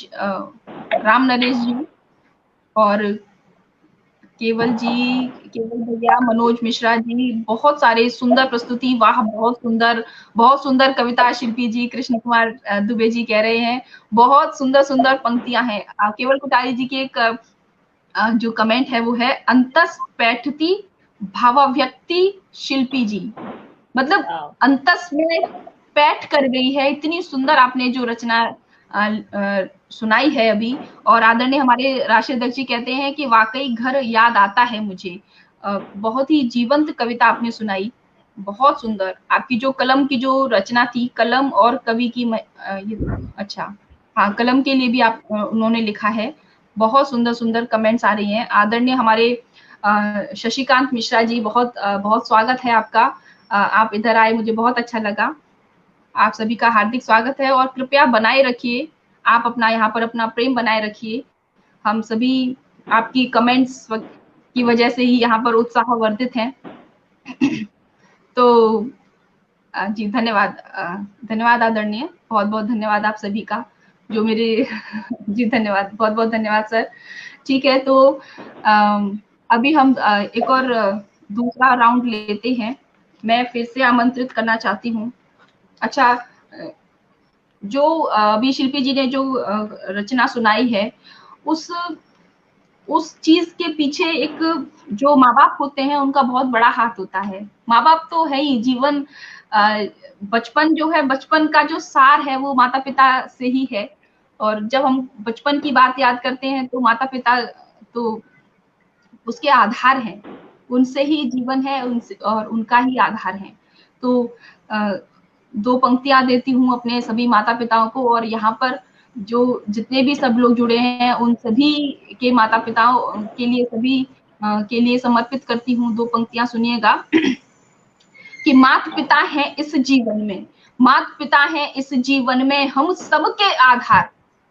जी, और केवल भैया, मनोज मिश्रा जी, बहुत सारे सुंदर प्रस्तुति, वाह! बहुत सुंदर कविता शिल्पी जी, कृष्ण कुमार दुबे जी कह रहे हैं, बहुत सुंदर पंक्तियां हैं। केवल कोठारी जी की एक जो कमेंट है वो है, अंतस पैठती भावाव्यक्ति शिल्पी जी। मतलब वाह, अंतस में पैठ कर गई है, इतनी सुंदर आपने जो रचना सुनाई है अभी। और आदरणीय हमारे राशिद अध्यक्ष जी कहते हैं कि वाकई घर याद आता है मुझे। बहुत ही जीवंत कविता आपने सुनाई, बहुत सुंदर। आपकी जो कलम की जो रचना थी, कलम और कवि की ये अच्छा, हाँ, कलम के लिए भी आप उन्होंने लिखा है। बहुत सुंदर सुंदर कमेंट्स आ रही हैं। आदरणीय हमारे शशिकांत मिश्रा जी, बहुत बहुत स्वागत है आपका। आप इधर आए, मुझे बहुत अच्छा लगा। आप सभी का हार्दिक स्वागत है और कृपया बनाए रखिए, आप अपना यहाँ पर अपना प्रेम बनाए रखिए। हम सभी आपकी कमेंट्स की वजह से ही यहाँ पर उत्साहवर्धित हैं। तो जी धन्यवाद, धन्यवाद आदरणीय, बहुत बहुत धन्यवाद आप सभी का जो मेरे जी धन्यवाद, बहुत बहुत धन्यवाद सर। ठीक है, तो अभी हम एक और दूसरा राउंड लेते हैं। मैं फिर से आमंत्रित करना चाहती हूँ। अच्छा, जो अभी शिल्पी जी ने जो रचना सुनाई है, उस चीज के पीछे एक जो माँ बाप होते हैं उनका बहुत बड़ा हाथ होता है। माँ बाप तो है ही, जीवन बचपन जो है, बचपन का जो सार है वो माता पिता से ही है। और जब हम बचपन की बात याद करते हैं तो माता पिता तो उसके आधार हैं, उनसे ही जीवन है, उनसे और उनका ही आधार है। तो दो पंक्तियां देती हूँ अपने सभी माता पिताओं को, और यहाँ पर जो जितने भी सब लोग जुड़े हैं उन सभी के माता पिताओं के लिए, सभी के लिए समर्पित करती हूँ। दो पंक्तियां सुनिएगा कि माता पिता है इस जीवन में, माता पिता है इस जीवन में हम सबके आधार,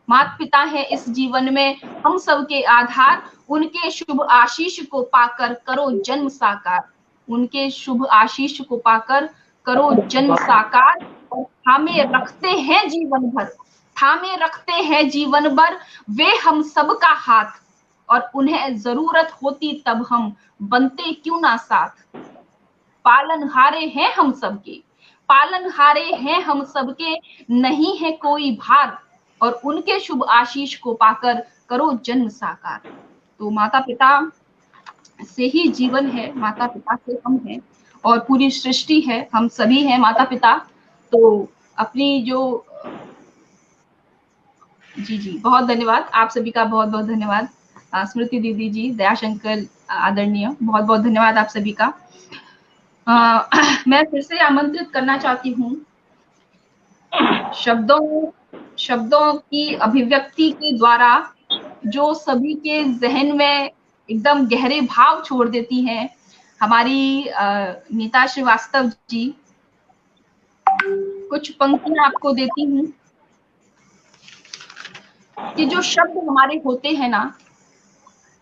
माता पिता है इस जीवन में हम सबके आधार, उनके शुभ आशीष को पाकर करो जन्म साकार, उनके शुभ आशीष को पाकर करो जन्म साकार। और थामे रखते हैं जीवन भर, थामे रखते हैं जीवन भर वे हम सबका हाथ, और उन्हें जरूरत होती तब हम बनते क्यों ना साथ। पालनहारे हैं हम सबके, पालनहारे हैं हम सबके, नहीं है कोई भार, और उनके शुभ आशीष को पाकर करो जन्म साकार। तो माता पिता से ही जीवन है, माता पिता से हम हैं और पूरी सृष्टि है, हम सभी हैं माता पिता। तो अपनी जो जी बहुत धन्यवाद आप सभी का, बहुत बहुत धन्यवाद। स्मृति दीदी जी, दयाशंकर आदरणीय, बहुत बहुत धन्यवाद आप सभी का। मैं फिर से आमंत्रित करना चाहती हूँ शब्दों की अभिव्यक्ति के द्वारा जो सभी के जहन में एकदम गहरे भाव छोड़ देती हैं, हमारी नीता श्रीवास्तव जी। कुछ पंक्तियां आपको देती हूँ कि जो शब्द हमारे होते हैं ना,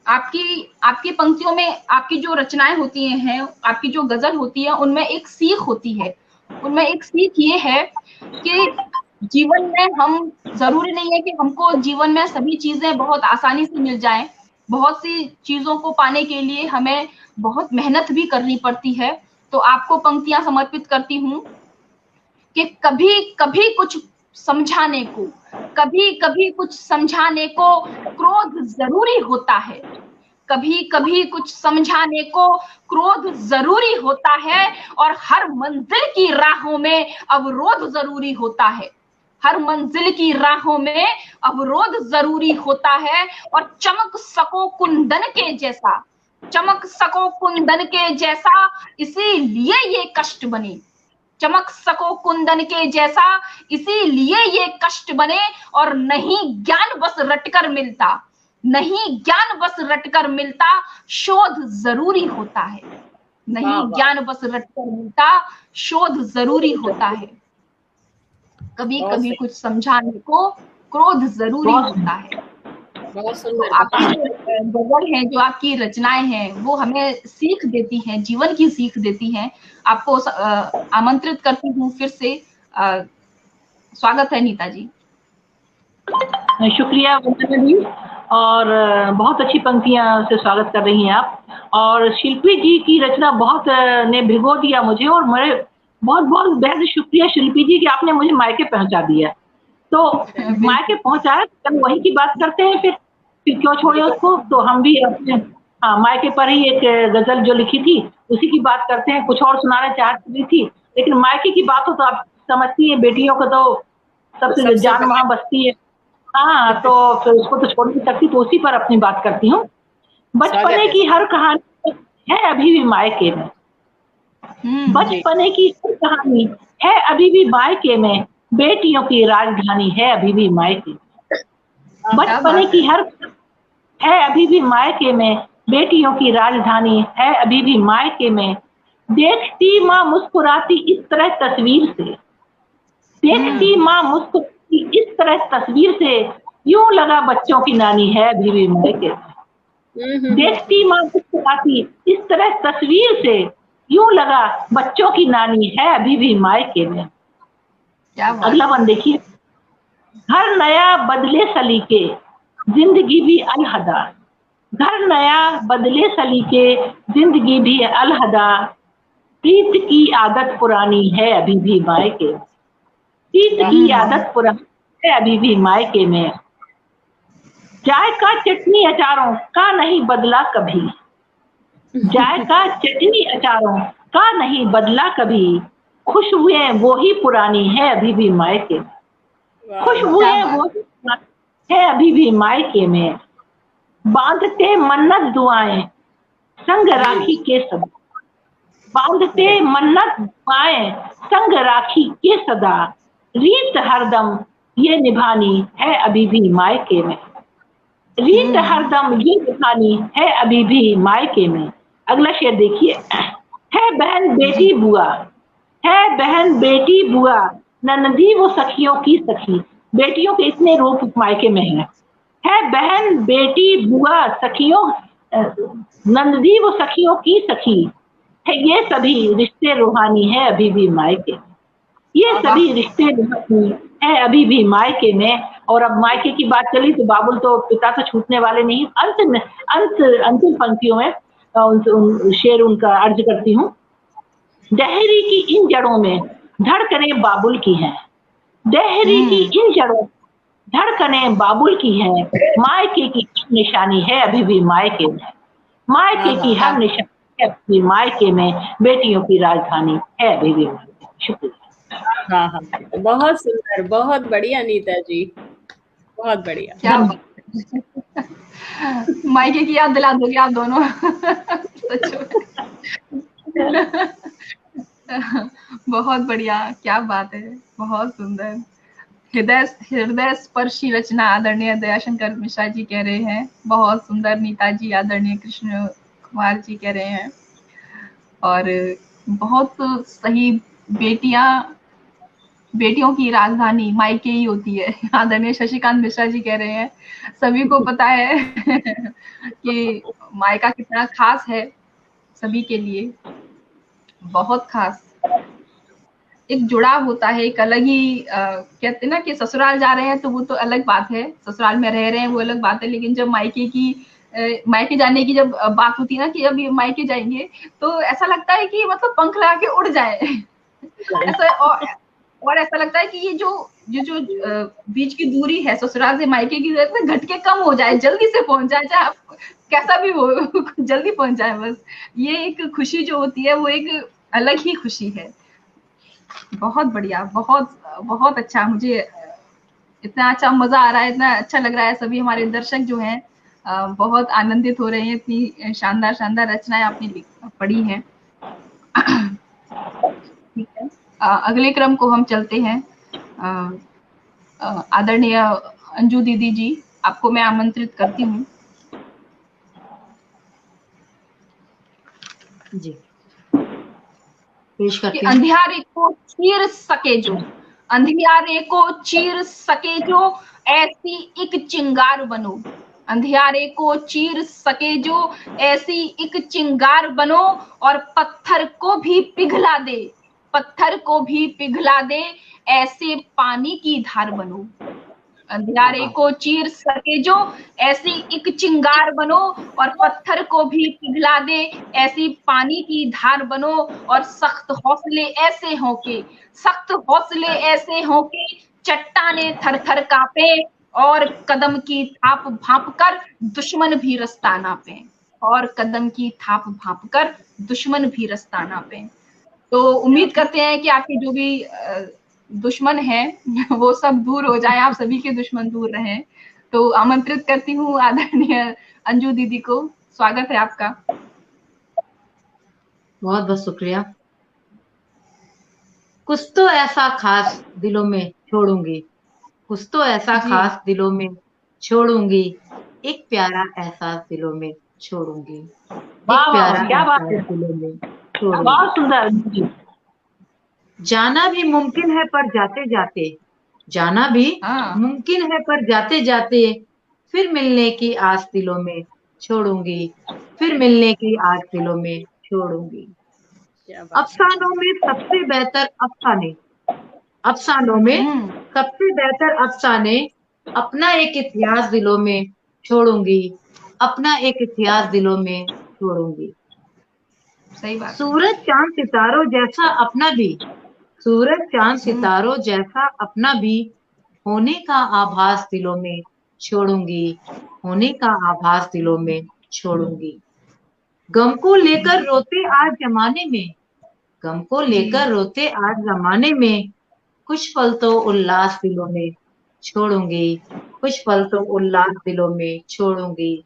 आपकी पंक्तियों में आपकी जो रचनाएं होती हैं, आपकी जो गजल होती है, उनमें एक सीख होती है। उनमें एक सीख ये है कि जीवन में हम, जरूरी नहीं है कि हमको जीवन में सभी चीजें बहुत आसानी से मिल जाएं, बहुत सी चीजों को पाने के लिए हमें बहुत मेहनत भी करनी पड़ती है। तो आपको पंक्तियां समर्पित करती हूँ कि कभी कभी कुछ समझाने को, कभी कभी कुछ समझाने को क्रोध जरूरी होता है, कभी कभी कुछ समझाने को क्रोध जरूरी होता है, और हर मंजिल की राहों में अवरोध जरूरी होता है, हर मंजिल की राहों में अवरोध जरूरी होता है। और चमक सको कुंदन के जैसा, चमक सको कुंदन के जैसा, इसीलिए ये कष्ट बने, चमक सको कुंदन के जैसा, इसीलिए ये कष्ट बने। और नहीं ज्ञान बस रटकर मिलता, नहीं ज्ञान बस रटकर मिलता, शोध जरूरी होता है, नहीं ज्ञान बस रटकर मिलता, शोध जरूरी होता है। कभी कभी कुछ समझाने को क्रोध जरूरी होता है। बहुत सुंदर। तो आपकी गजल है, जो आपकी रचनाएं हैं, वो हमें सीख देती हैं, जीवन की सीख देती हैं। आपको आमंत्रित करती हूँ फिर से। स्वागत है नीता जी। शुक्रिया वंदना जी, और बहुत अच्छी पंक्तियां से स्वागत कर रही हैं आप। और शिल्पी जी की रचना बहुत ने भिगो दिया मुझे, और मेरे बहुत बहुत बेहद शुक्रिया शिल्पी जी कि आपने मुझे मायके पहुंचा दिया। तो मायके पहुंचाया, कल वही की बात करते हैं, फिर क्यों छोड़े उसको। तो हम भी अपने मायके पर ही एक गजल जो लिखी थी उसी की बात करते हैं। कुछ और सुनाना चाहती थी, लेकिन मायके की बात हो तो आप समझती है, बेटियों को तो सबसे जान वहां बसती है। हाँ, तो फिर उसको तो छोड़ नहीं सकती, तो उसी पर अपनी बात करती हूँ। बचपने की हर कहानी है अभी भी मायके में, बचपने की हर कहानी है अभी भी मायके में, बेटियों की राजधानी है अभी भी मायके में। बचपने की हर है अभी भी मायके में, बेटियों की राजधानी है अभी भी मायके में। देखती माँ मुस्कुराती इस तरह तस्वीर से, देखती माँ मुस्कुराती इस तरह तस्वीर से, यूं लगा बच्चों की नानी है अभी भी मायके में। देखती माँ मुस्कुराती इस तरह तस्वीर से, यूं लगा बच्चों की नानी है अभी भी मायके में। क्या बात अगला वन देखिए। घर नया बदले सलीके, जिंदगी भी अलहदा। घर नया बदले सलीके, जिंदगी भी अलहदा। प्रीत की आदत पुरानी है अभी भी मायके में। प्रीत की आदत पुरानी है अभी भी मायके में। जायका चटनी अचारों का नहीं बदला कभी, जायका चटनी अचारों का नहीं बदला कभी। खुशबुएं वो ही पुरानी है अभी भी मायके में। खुशबुएं वो ही पुरानी है अभी भी मायके में। बांधते मन्नत दुआएं संग राखी के सदा, बांधते मन्नत दुआएं संग राखी के सदा। रीत हरदम ये निभानी है अभी भी मायके में। रीत हरदम ये निभानी है अभी भी मायके में। अगला शेर देखिए। है बहन बेटी बुआ, है बहन बेटी बुआ, ननदी वो सखियों की सखी। बेटियों के इतने रूप मायके में हैं। है बहन बेटी बुआ सखियों, नंदी वो सखियों की सखी है। ये सभी रिश्ते रूहानी है अभी भी मायके में। ये सभी रिश्ते रूहानी है अभी भी मायके में। और अब मायके की बात चली तो बाबुल तो पिता तो छूटने वाले नहीं। अंतिम पंक्तियों में शेर उनका अर्ज करती हूँ। डहरी की इन जड़ों में धड़कने बाबुल की हैं, डहरी की इन जड़ों धड़कने बाबुल की है। मायके की निशानी है अभी भी मायके में। मायके की हर निशानी है अभी भी मायके में। बेटियों की राजधानी है अभी भी मायके। शुक्रिया। हाँ हाँ, बहुत सुंदर, बहुत बढ़िया नीता जी, बहुत बढ़िया। क्या मायके की याद दिला दोगे आप दोनों। सच में बहुत बढ़िया, क्या बात है, बहुत सुंदर। हृदय स्पर्शी रचना आदरणीय दयाशंकर मिश्रा जी कह रहे हैं। बहुत सुंदर नीता जी, आदरणीय कृष्ण कुमार जी कह रहे हैं। और बहुत सही, बेटियों की राजधानी मायके ही होती है, आदरणीय शशिकांत मिश्रा जी कह रहे हैं। सभी को पता है कि मायका कितना खास है सभी के लिए, बहुत खास। एक जुड़ाव होता है, एक अलग ही कहते हैं ना कि ससुराल जा रहे हैं तो वो तो अलग बात है, ससुराल में रह रहे हैं वो अलग बात है, लेकिन जब मायके जाने की जब बात होती है ना कि अब ये मायके जाएंगे, तो ऐसा लगता है कि मतलब पंख लगा के उड़ जाए। ऐसा और ऐसा लगता है कि ये जो बीच की दूरी है ससुराल से मायके की, घट के कम हो जाए, जल्दी से पहुंच जाए, चाहे कैसा भी हो जल्दी पहुंच जाए बस। ये एक खुशी जो होती है वो एक अलग ही खुशी है। बहुत बढ़िया, बहुत बहुत अच्छा। मुझे इतना अच्छा मजा आ रहा है, इतना अच्छा लग रहा है। सभी हमारे दर्शक जो हैं बहुत आनंदित हो रहे हैं। इतनी शानदार शानदार रचनाएं आपने पढ़ी हैं। ठीक है, अगले क्रम को हम चलते हैं। आदरणीय अंजू दीदी जी, आपको मैं आमंत्रित करती हूँ। जी, पेश करती हूँ। अंधियारे को चीर सके जो, अंधियारे को चीर सके जो, ऐसी एक चिंगार बनो। अंधियारे को चीर सके जो, ऐसी एक चिंगार बनो, और पत्थर को भी पिघला दे, पत्थर को भी पिघला दे, ऐसे पानी की धार बनो। अंधियारे को चीर सके जो, ऐसी एक चिंगार बनो, और पत्थर को भी पिघला दे, ऐसी पानी की धार बनो। और सख्त हौसले ऐसे हों के, सख्त हौसले ऐसे हों के, चट्टाने थर थर कांपे, और कदम की थाप भाप कर दुश्मन भी रास्ता नापे, और कदम की थाप भाप कर दुश्मन भी रास्ता नापे। तो उम्मीद करते हैं कि आपके जो भी दुश्मन हैं वो सब दूर हो जाए, आप सभी के दुश्मन दूर रहें। तो आमंत्रित करती हूँ आदरणीय अंजू दीदी को, स्वागत है आपका। बहुत बहुत शुक्रिया। कुछ तो ऐसा खास दिलों में छोड़ूंगी, कुछ तो ऐसा खास दिलों में छोड़ूंगी, एक प्यारा एहसास दिलों में छोड़ूंगी, एक वाह वाह प्यारा वाह, क्या बात है, एहसास दिलों में छोड़ूंगी। बहुत सुंदर जी। जाना भी मुमकिन है पर जाते जाते, जाना भी हाँ मुमकिन है पर जाते जाते, फिर मिलने की आस दिलों में छोड़ूंगी, फिर मिलने की आस दिलों में छोड़ूंगी। क्या बात है। अफसानों में सबसे बेहतर अफसाने, अफसानों में हम्म सबसे बेहतर अफसाने, अपना एक इतिहास दिलों में छोड़ूंगी, अपना एक इतिहास दिलों में छोड़ूंगी। सही बात है। सूरज चांद सितारों जैसा अपना भी, सूरज चांद हम्म सितारों जैसा अपना भी, होने का आभास दिलों में छोड़ूंगी, होने का आभास दिलों में छोड़ूंगी। गम को लेकर रोते आज जमाने में, गम को जी लेकर रोते आज जमाने में, कुछ पल तो उल्लास दिलों में छोड़ूंगी, कुछ पल तो उल्लास दिलों में छोड़ूंगी।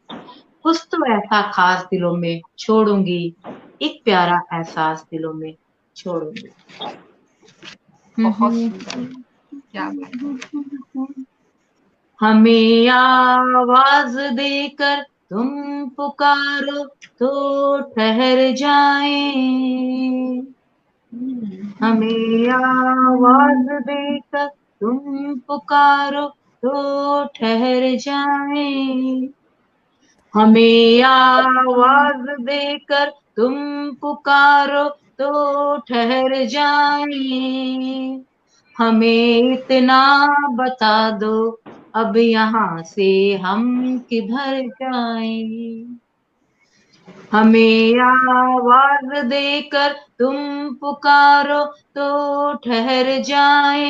कुछ तो ऐसा खास दिलों में छोड़ूंगी, एक प्यारा एहसास दिलों में छोड़ूंगी। बहुत सुंदर, क्या बात है। हमें आवाज देकर तुम पुकारो तो ठहर जाएं, हमें आवाज देकर तुम पुकारो तो ठहर जाएं, हमें आवाज देकर तुम पुकारो तो ठहर जाएं, हमें इतना बता दो अब यहाँ से हम किधर जाएं, हमें आवाज देकर तुम पुकारो तो ठहर जाएं,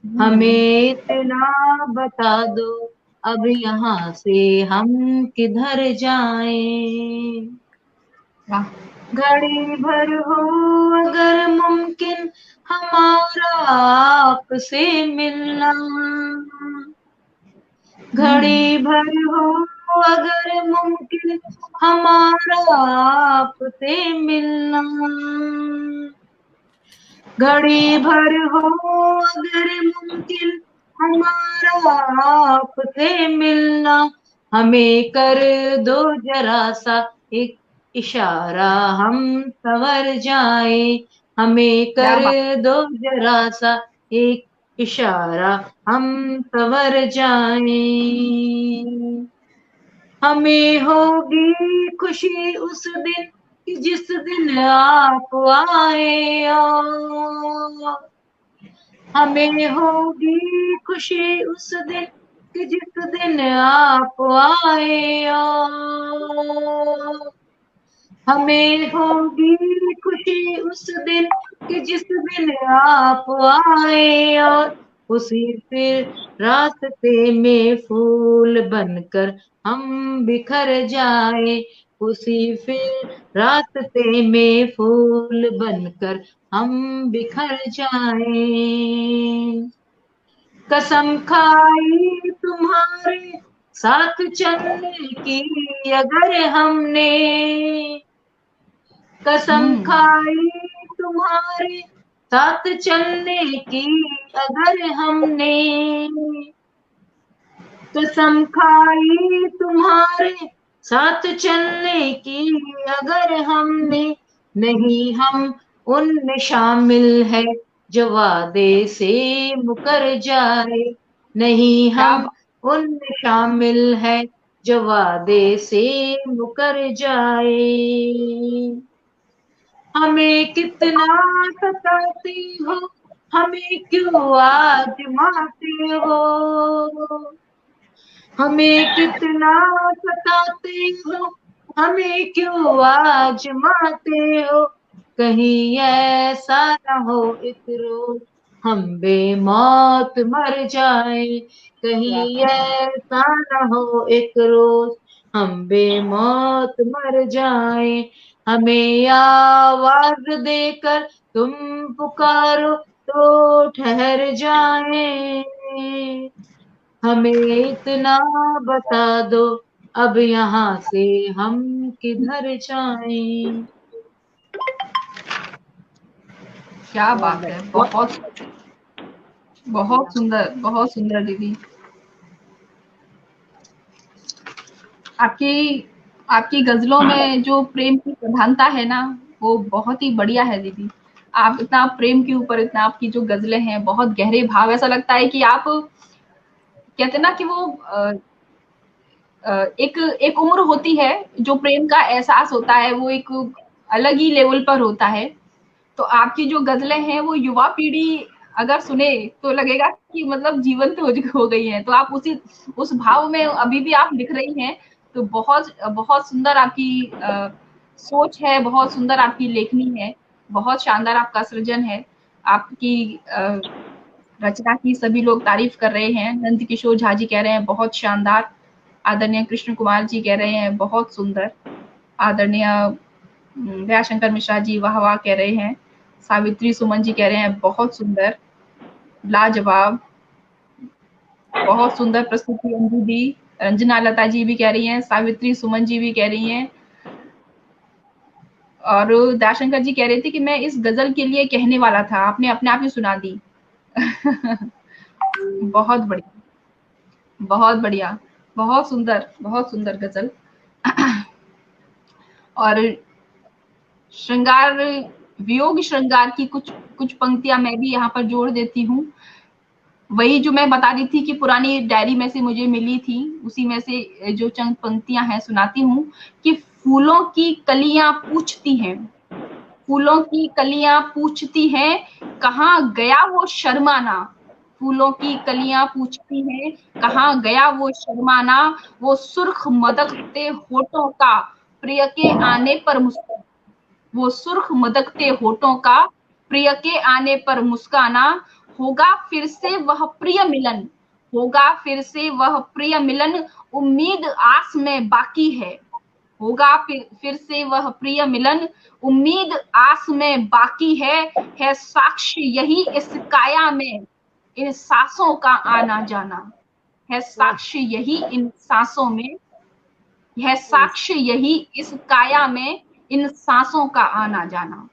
हमें इतना बता दो अब यहाँ से हम किधर जाएं। वाह घड़ी भर हो अगर मुमकिन हमारा आपसे मिलना, घड़ी भर हो अगर मुमकिन हमारा आपसे मिलना, घड़ी भर हो अगर मुमकिन हमारा आपसे मिलना, हमें कर दो जरा सा एक इशारा हम संवर जाए, हमें क्या कर बात। दो जरा सा एक इशारा हम संवर जाए, हमें होगी खुशी उस दिन कि जिस दिन आप आए हो, हमें होगी खुशी उस दिन कि जिस दिन आप आए हो, हमें होगी खुशी उस दिन कि जिस दिन आप आए, और उसी फिर रास्ते में फूल बनकर हम बिखर जाए, उसी फिर रास्ते में फूल बनकर हम बिखर जाए। कसम खाई तुम्हारे साथ चलने की अगर हमने, कसम खाई तुम्हारे साथ चलने की अगर हमने, कसम खाई तुम्हारे साथ चलने की अगर हमने, नहीं हम उनमें शामिल है जो वादे से मुकर जाए, नहीं क्या हम उनमें शामिल है जो वादे से मुकर जाए, हमें कितना सताते हो, हमें क्यों आजमाते हो, हमें कितना सताते हो, हमें क्यों आजमाते हो, कहीं ऐसा न हो एक रोज हम बेमौत मर जाए, कहीं वाह ऐसा न हो एक रोज हम बेमौत मर जाए, हमें आवाज देकर तुम पुकारो तो ठहर जाए, हमें इतना बता दो अब यहाँ से हम किधर जाएं। क्या बहुत बात है। बढ़िया। बहुत बहुत सुंदर दीदी। आपकी आपकी गजलों में जो प्रेम की प्रधानता है ना, वो बहुत ही बढ़िया है दीदी। आप इतना प्रेम के ऊपर, इतना आपकी जो गजलें हैं, बहुत गहरे भाव, ऐसा लगता है कि आप कहते हैं ना कि वो एक एक उम्र होती है जो प्रेम का एहसास होता है, वो एक अलग ही लेवल पर होता है। तो आपकी जो गजलें हैं वो युवा पीढ़ी अगर सुने तो लगेगा कि मतलब जीवंत हो गई है। तो आप उस भाव में अभी भी आप लिख रही हैं। तो बहुत बहुत सुंदर आपकी सोच है, बहुत सुंदर आपकी लेखनी है, बहुत शानदार आपका सृजन है। आपकी रचना की सभी लोग तारीफ कर रहे हैं। नंद किशोर झा जी कह रहे हैं बहुत शानदार। आदरणीय कृष्ण कुमार जी कह रहे हैं बहुत सुंदर। आदरणीय दयाशंकर मिश्रा जी वाह वाह कह रहे हैं। सावित्री सुमन जी कह रहे हैं बहुत सुंदर, लाजवाब, बहुत सुंदर प्रस्तुति अंजू दी। रंजना लता जी भी कह रही हैं, सावित्री सुमन जी भी कह रही हैं। और दयाशंकर जी कह रहे थे कि मैं इस गजल के लिए कहने वाला था, आपने अपने आप ही सुना दी। बहुत बढ़िया, बहुत बढ़िया, बहुत सुंदर गजल। और श्रृंगार, वियोग श्रृंगार की कुछ कुछ पंक्तियां मैं भी यहाँ पर जोड़ देती हूँ। वही जो मैं बता रही थी कि पुरानी डायरी में से मुझे मिली थी, उसी में से जो चंद पंक्तियां हैं सुनाती हूँ। कि फूलों की कलियां पूछती हैं, फूलों की कलियां पूछती हैं, कहाँ गया वो शर्माना। फूलों की कलियां पूछती हैं, कहाँ गया वो शर्माना। वो सुर्ख मदकते होठों का प्रिय के आने पर मुस्कुराना। वो सुर्ख मदकते होठों का प्रिय के आने पर मुस्काना। होगा फिर से वह प्रिय मिलन, होगा फिर से वह प्रिय मिलन। उम्मीद आस में बाकी है, होगा फिर से वह प्रिय मिलन। उम्मीद आस में बाकी है साक्ष्य यही इस काया में इन सांसों का आना जाना। है साक्ष्य यही इन सांसों में, यह साक्ष्य यही इस काया में इन सांसों का आना जाना।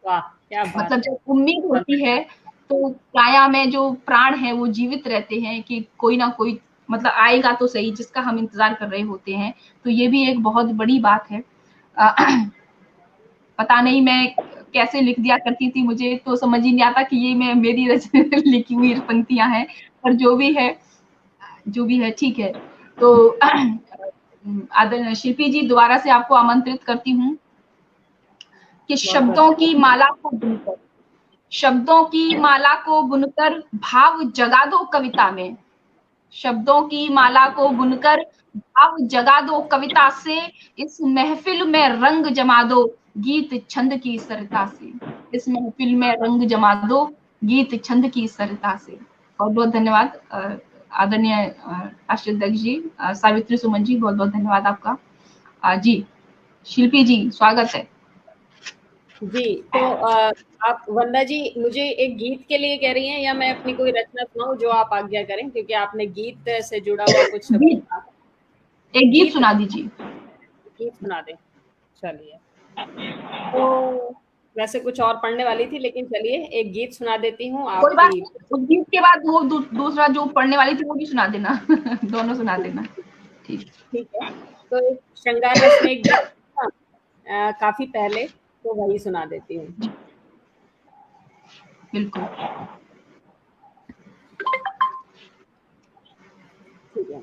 वाह क्या बात मतलब है। जब उम्मीद होती है तो काया में जो प्राण है वो जीवित रहते हैं कि कोई ना कोई मतलब आएगा तो सही, जिसका हम इंतजार कर रहे होते हैं। तो ये भी एक बहुत बड़ी बात है। पता नहीं मैं कैसे लिख दिया करती थी, मुझे तो समझ ही नहीं आता कि ये मैं मेरी लिखी हुई पंक्तियां हैं। पर जो भी है ठीक है। तो आदरणीय शिल्पी जी, दोबारा से आपको आमंत्रित करती हूँ कि शब्दों की माला को बुनकर, शब्दों की माला को बुनकर भाव जगा दो कविता में। शब्दों की माला को बुनकर भाव जगा दो कविता से। इस महफिल में रंग जमा दो गीत छंद की सरिता से। इस महफिल में रंग जमा दो गीत छंद की सरिता से। बहुत बहुत धन्यवाद आदरणीय राष्ट्रीय अध्यक्ष जी, सावित्री सुमन जी, बहुत बहुत धन्यवाद आपका। जी शिल्पी जी, स्वागत है जी। तो आप वंदा जी मुझे एक गीत के लिए कह रही हैं या मैं अपनी कोई रचना सुनाऊं, जो आप आज्ञा करें, क्योंकि आपने गीत से जुड़ा हुआ कुछ गीत, बोला। एक गीत गीत सुना दीजिए। गीत सुना दें, चलिए। तो वैसे कुछ और पढ़ने वाली थी, लेकिन चलिए एक गीत सुना देती हूँ कोई बात आपकी। नहीं, उस गीत के बाद वो दूसरा जो पढ़ने वाली थी वो भी सुना देना। दोनों सुना देना, ठीक। ठीक है। तो एक श्रृंगार रस में एक गीत था काफी पहले, तो वही सुना देती हूँ। बिल्कुल। ठीक है।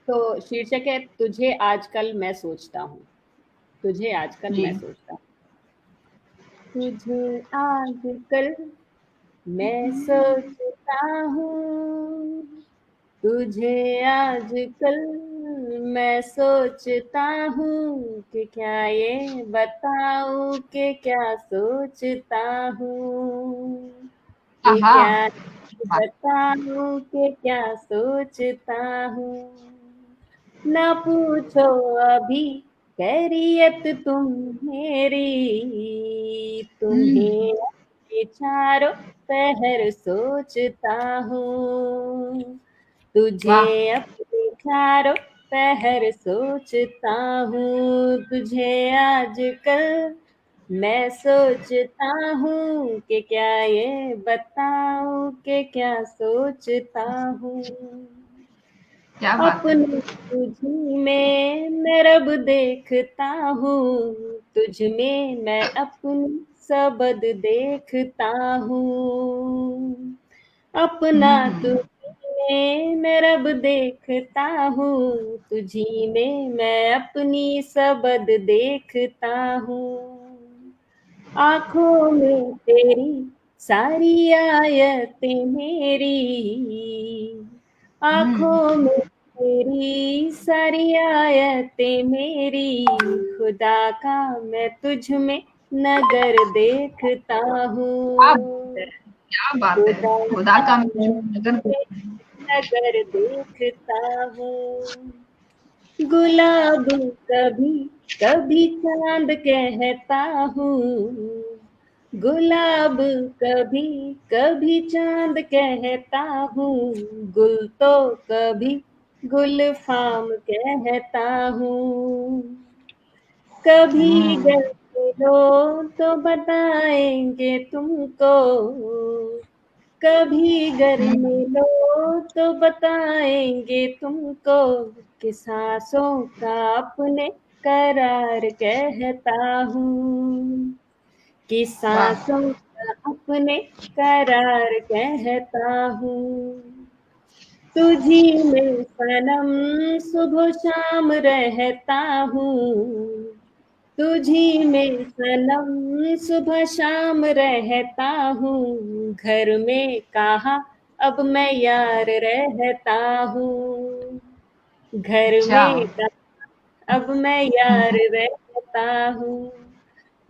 तो शीर्षक है तुझे आजकल मैं सोचता हूँ। तुझे आजकल जी। मैं सोचता हूँ। तुझे आजकल मैं सोचता हूँ। तुझे आजकल मैं सोचता हूँ कि क्या ये बताऊँ कि क्या सोचता हूँ, कि आहा, क्या बात। बताऊँ कि क्या सोचता हूँ। ना पूछो अभी खैरियत तुम मेरी, तुम्हें अपने चारों पहर सोचता हूँ। तुझे वाह, अपने चारों पहर सोचता हूँ। तुझे आजकल मैं सोचता हूँ कि क्या ये बताऊँ कि क्या सोचता हूँ। क्या बात है। अपनी तुझी में मैं रब देखता हूँ, तुझ में मैं अपनी सबद देखता हूँ। अपना तुझी में मैं रब देखता हूँ, तुझी में मैं अपनी सबद देखता हूँ। आँखों में तेरी सारी आयतें मेरी, आँखों में तेरी सारी आयतें मेरी, खुदा का मैं तुझ में नगर देखता हूँ। क्या बात है, खुदा खुदा का का मैं नगर तुझ में नगर देखता हूँ। गुलाब कभी कभी चांद कहता हूँ, गुलाब कभी कभी चांद कहता हूँ, गुल तो कभी गुलफाम कहता हूँ। कभी गर मिलो तो बताएंगे तुमको, कभी गर मिलो तो बताएंगे तुमको, कि सांसों का अपने करार कहता हूँ, कि वाह, सांसों का अपने करार कहता हूँ। तुझी में सनम सुबह शाम रहता हूँ, तुझी में सनम सुबह शाम रहता हूँ। घर में कहाँ अब मैं यार रहता हूँ, घर अच्छा। में कहाँ अब मैं यार रहता हूँ।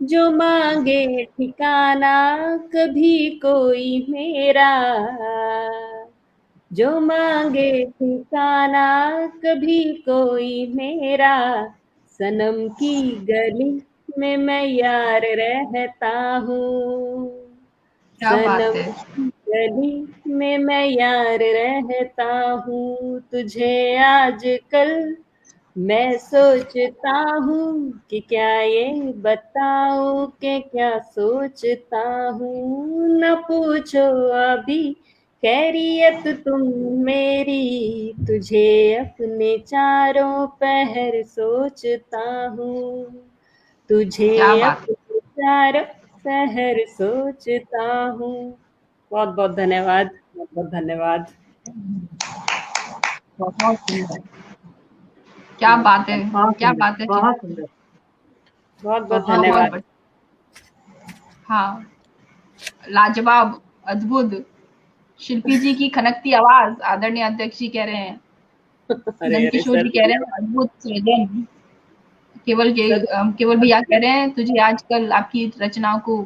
जो मांगे ठिकाना कभी कोई मेरा, जो मांगे ठिकाना कभी कोई मेरा, सनम की गली में मैं यार रहता हूँ, क्या बात सनम है। की गली में मैं यार रहता हूँ। तुझे आजकल मैं सोचता हूँ कि क्या ये बताऊँ कि क्या सोचता हूँ। न पूछो अभी खैरियत तुम मेरी, तुझे अपने चारों पहर सोचता हूँ, तुझे क्या बात है। अपने चारों पहर सोचता हूँ। बहुत बहुत धन्यवाद, बहुत बहुत धन्यवाद। बहुत सुंदर। क्या बात है, बहुत क्या सुंदर, बात है। बहुत सुंदर, बहुत बहुत बहुत बहुत धन्यवाद। बढ़िया। हाँ, लाजवाब, अद्भुत। शिल्पी जी की खनकती आवाज, आदरणीय अध्यक्ष जी कह रहे हैं, अरे अरे नंदकिशोर सर, जी कह रहे हैं, अद्भुत सृजन। सर केवल भैया कह रहे हैं, तुझे आजकल आपकी रचनाओं को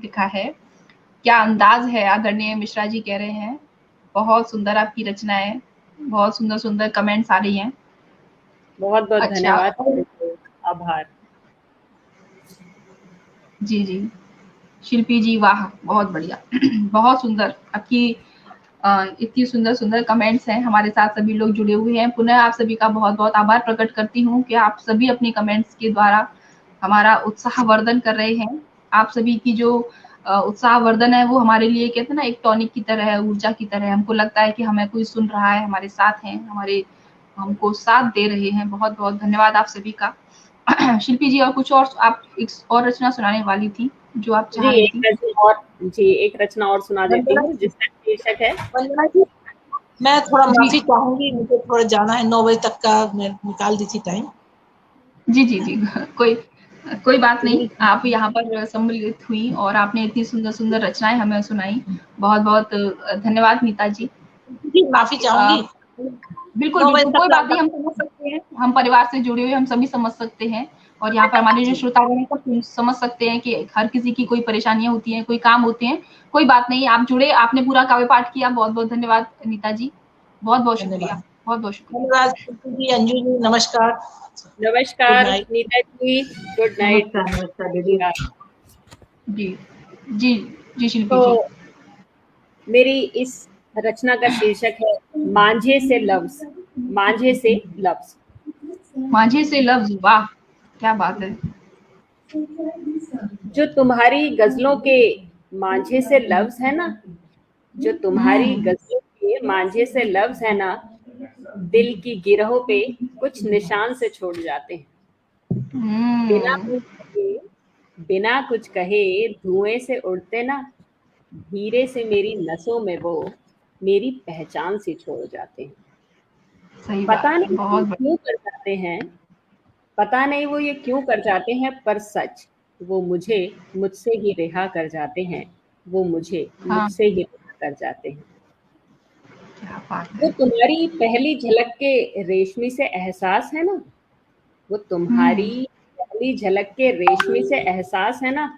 लिखा है। क्या अंदाज है, आदरणीय मिश्रा जी कह रहे हैं। बहुत सुंदर आपकी रचनाएं, बहुत सुंदर सुंदर कमेंट्स आ रही हैं। बहुत बहुत अच्छा, धन्यवाद, और आभार। जी जी, शिल्पी जी वाह, बहुत बढ़िया। बहुत सुंदर आपकी इतनी सुंदर सुंदर कमेंट्स हैं। हमारे साथ सभी लोग जुड़े हुए हैं। पुनः आप सभी का बहुत बहुत आभार प्रकट करती हूँ कि आप सभी अपनी कमेंट्स के द्वारा हमारा उत्साहवर्धन कर रहे हैं। आप सभी की जो उत्साहवर्धन है वो हमारे लिए कहते हैं ना, एक टॉनिक की तरह है, ऊर्जा की तरह है। हमको लगता है कि हमें कोई सुन रहा है, हमारे साथ हैं, हमारे हमको साथ दे रहे हैं। बहुत बहुत धन्यवाद आप सभी का। शिल्पी जी, और कुछ और आप एक और रचना सुनाने वाली थी जो आप जी चाह रही एक थी। रचना और जी एक रचना और सुना देती वंदना हूँ जिसका शीर्षक है। वंदना जी, मैं थोड़ा जी माफी चाहूंगी, मुझे थोड़ा जाना है, 9 बजे तक का मैं निकाल दी थी टाइम। जी जी जी, कोई कोई बात नहीं। आप यहाँ पर सम्मिलित हुई और आपने इतनी सुंदर सुंदर रचनाएं हमें सुनाई। बहुत बहुत धन्यवाद नीता जी। जी माफी आपके चाहूंगी, बिल्कुल 9 बजे बिल्कुल, तक कोई का बात नहीं, हम समझ सकते हैं। हम परिवार से जुड़े हुए हम सभी समझ सकते हैं। और यहाँ पर हमारे जो जी श्रोतागण हैं सब समझ सकते हैं कि हर किसी की कोई परेशानियां होती हैं, कोई काम होते हैं। कोई बात नहीं, आप जुड़े, आपने पूरा काव्य पाठ किया। बहुत बहुत धन्यवाद नीता जी, बहुत बहुत शुक्रिया, धन्यवाद। बहुत बहुत शुक्रिया। धन्यवाद शिल्पी जी, अंजू जी, नमस्कार, गुड नमस्कार नाइट। नीता जी, गुड नाइट। नमस्कार, नमस्कार दीदी। जी जी जी, शिल्पी जी। तो मेरी इस रचना का शीर्षक है मांझे से लफ्ज, मांझे से लफ्ज। माझे से लफ्ज, वाह, क्या बात है। जो तुम्हारी गजलों के मांझे से लफ्ज है ना, जो तुम्हारी हम्म, गजलों के मांझे से लफ्ज है ना, दिल की गिरहों पे कुछ निशान से छोड़ जाते हैं। बिना कुछ कहे धुएं से उड़ते ना, धीरे से मेरी नसों में वो मेरी पहचान सी छोड़ जाते हैं। सही पता बात है, नहीं बहुत वो क्यों कर जाते हैं, पता नहीं वो ये क्यों कर जाते हैं, पर सच वो मुझे मुझसे ही रिहा कर जाते हैं, वो मुझे हाँ, मुझसे ही रिहा कर जाते हैं। क्या बात वो है। तुम्हारी पहली झलक के रेशमी से एहसास है ना, वो तुम्हारी पहली झलक के रेशमी से एहसास है ना,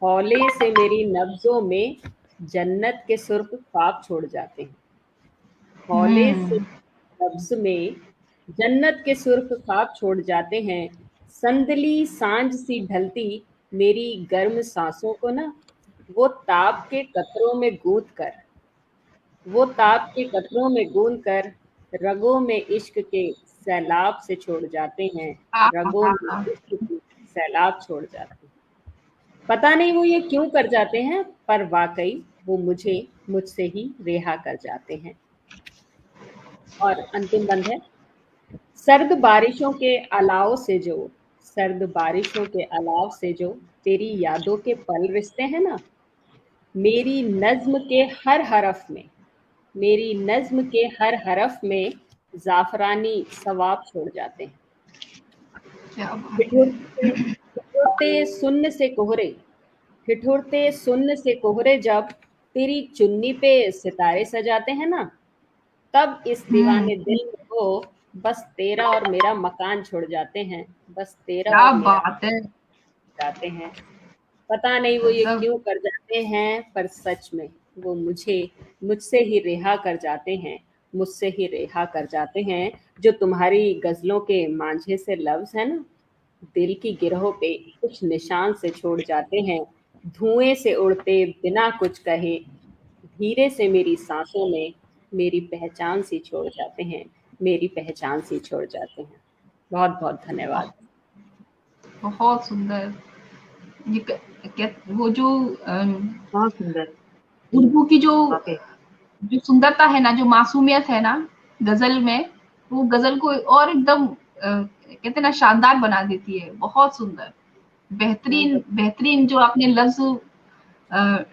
हौले से मेरी नब्जों में जन्नत के सुर्ख ख्वाब छोड़ जाते हैं। हौले से नब्ज में जन्नत के सुर्ख ख्वाब छोड़ जाते हैं। संदली सांझ सी ढलती मेरी गर्म सांसों को ना, वो ताप के कतरों में गूंथ कर, वो ताप के कतरों में गूंथ कर रगों में इश्क के सैलाब से छोड़ जाते हैं। रगों में इश्क के सैलाब छोड़ जाते हैं। पता नहीं वो ये क्यों कर जाते हैं, पर वाकई वो मुझे मुझसे ही रिहा कर जाते हैं। और अंतिम बंद है। सर्द बारिशों के अलाव से जो, सर्द बारिशों के अलाव से जो तेरी यादों के पल रिश्ते हैं ना, मेरी नज्म के हर हरफ में, मेरी नज्म के हर हरफ में जाफरानी सवाब छोड़ जाते हैं। क्या बात है। ठिठुरते सुन्न से कोहरे, ठिठुरते सुन्न से कोहरे जब तेरी चुन्नी पे सितारे सजाते हैं ना, तब इस दीवाने दिल में वो बस तेरा और मेरा मकान छोड़ जाते हैं, बस तेरा क्या और मेरा बात है। जाते हैं। पता नहीं वो ये गजब। क्यों कर जाते हैं, पर सच में वो मुझे मुझसे ही रिहा कर जाते हैं, मुझसे ही रिहा कर जाते हैं। जो तुम्हारी गजलों के मांझे से लफ्ज है ना, दिल की गिरहों पे कुछ निशान से छोड़ जाते हैं। धुएं से उड़ते बिना कुछ कहे, धीरे से मेरी सांसों में मेरी पहचान सी छोड़ जाते हैं, मेरी पहचान सी छोड़ जाते हैं। बहुत बहुत धन्यवाद। बहुत सुंदर। ये वो जो बहुत सुंदर। उर्दू की जो ओके। जो सुंदरता है ना, जो मासूमियत है ना गजल में, वो गजल को और एकदम कहते हैं ना शानदार बना देती है। बहुत सुंदर, बेहतरीन बेहतरीन जो आपने लफ्ज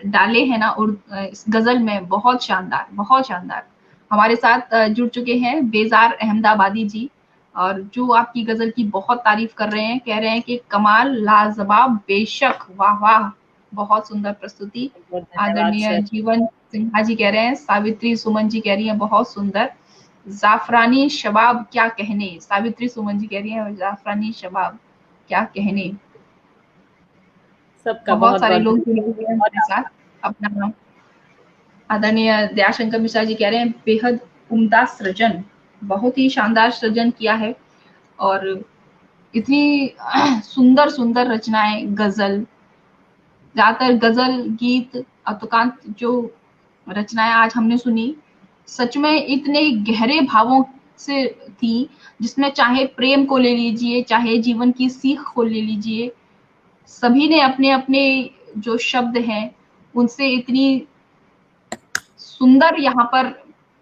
डाले हैं ना इस गजल में, बहुत शानदार, बहुत शानदार। हमारे साथ जुड़ चुके हैं बेजार अहमदाबादी जी, और जो आपकी गजल की बहुत तारीफ कर रहे हैं, कह रहे हैं कि कमाल, लाजवाब, बेशक, वाह वाह, बहुत सुंदर प्रस्तुति। बहुत धन्यवाद आदरणीय सर। जीवन सिन्हा जी कह रहे हैं, सावित्री सुमन जी कह रही हैं बहुत सुंदर। जाफरानी शबाब क्या कहने, सावित्री सुमन जी कह रही हैं जाफरानी शबाब क्या कहने। सबका बहुत बहुत सारे बहुत लोग जुड़े धन्यवाद। हुए हैं हमारे साथ। अपना आदरणीय दयाशंकर मिश्रा जी कह रहे हैं बेहद उम्दा सृजन, बहुत ही शानदार सृजन किया है, और इतनी सुंदर सुंदर रचनाएं, गजल, ज्यादातर गजल गीत अतुकांत जो रचनाएं आज हमने सुनी, सच में इतने गहरे भावों से थी, जिसमें चाहे प्रेम को ले लीजिए, चाहे जीवन की सीख को ले लीजिए, सभी ने अपने अपने जो शब्द हैं उनसे इतनी सुंदर यहाँ पर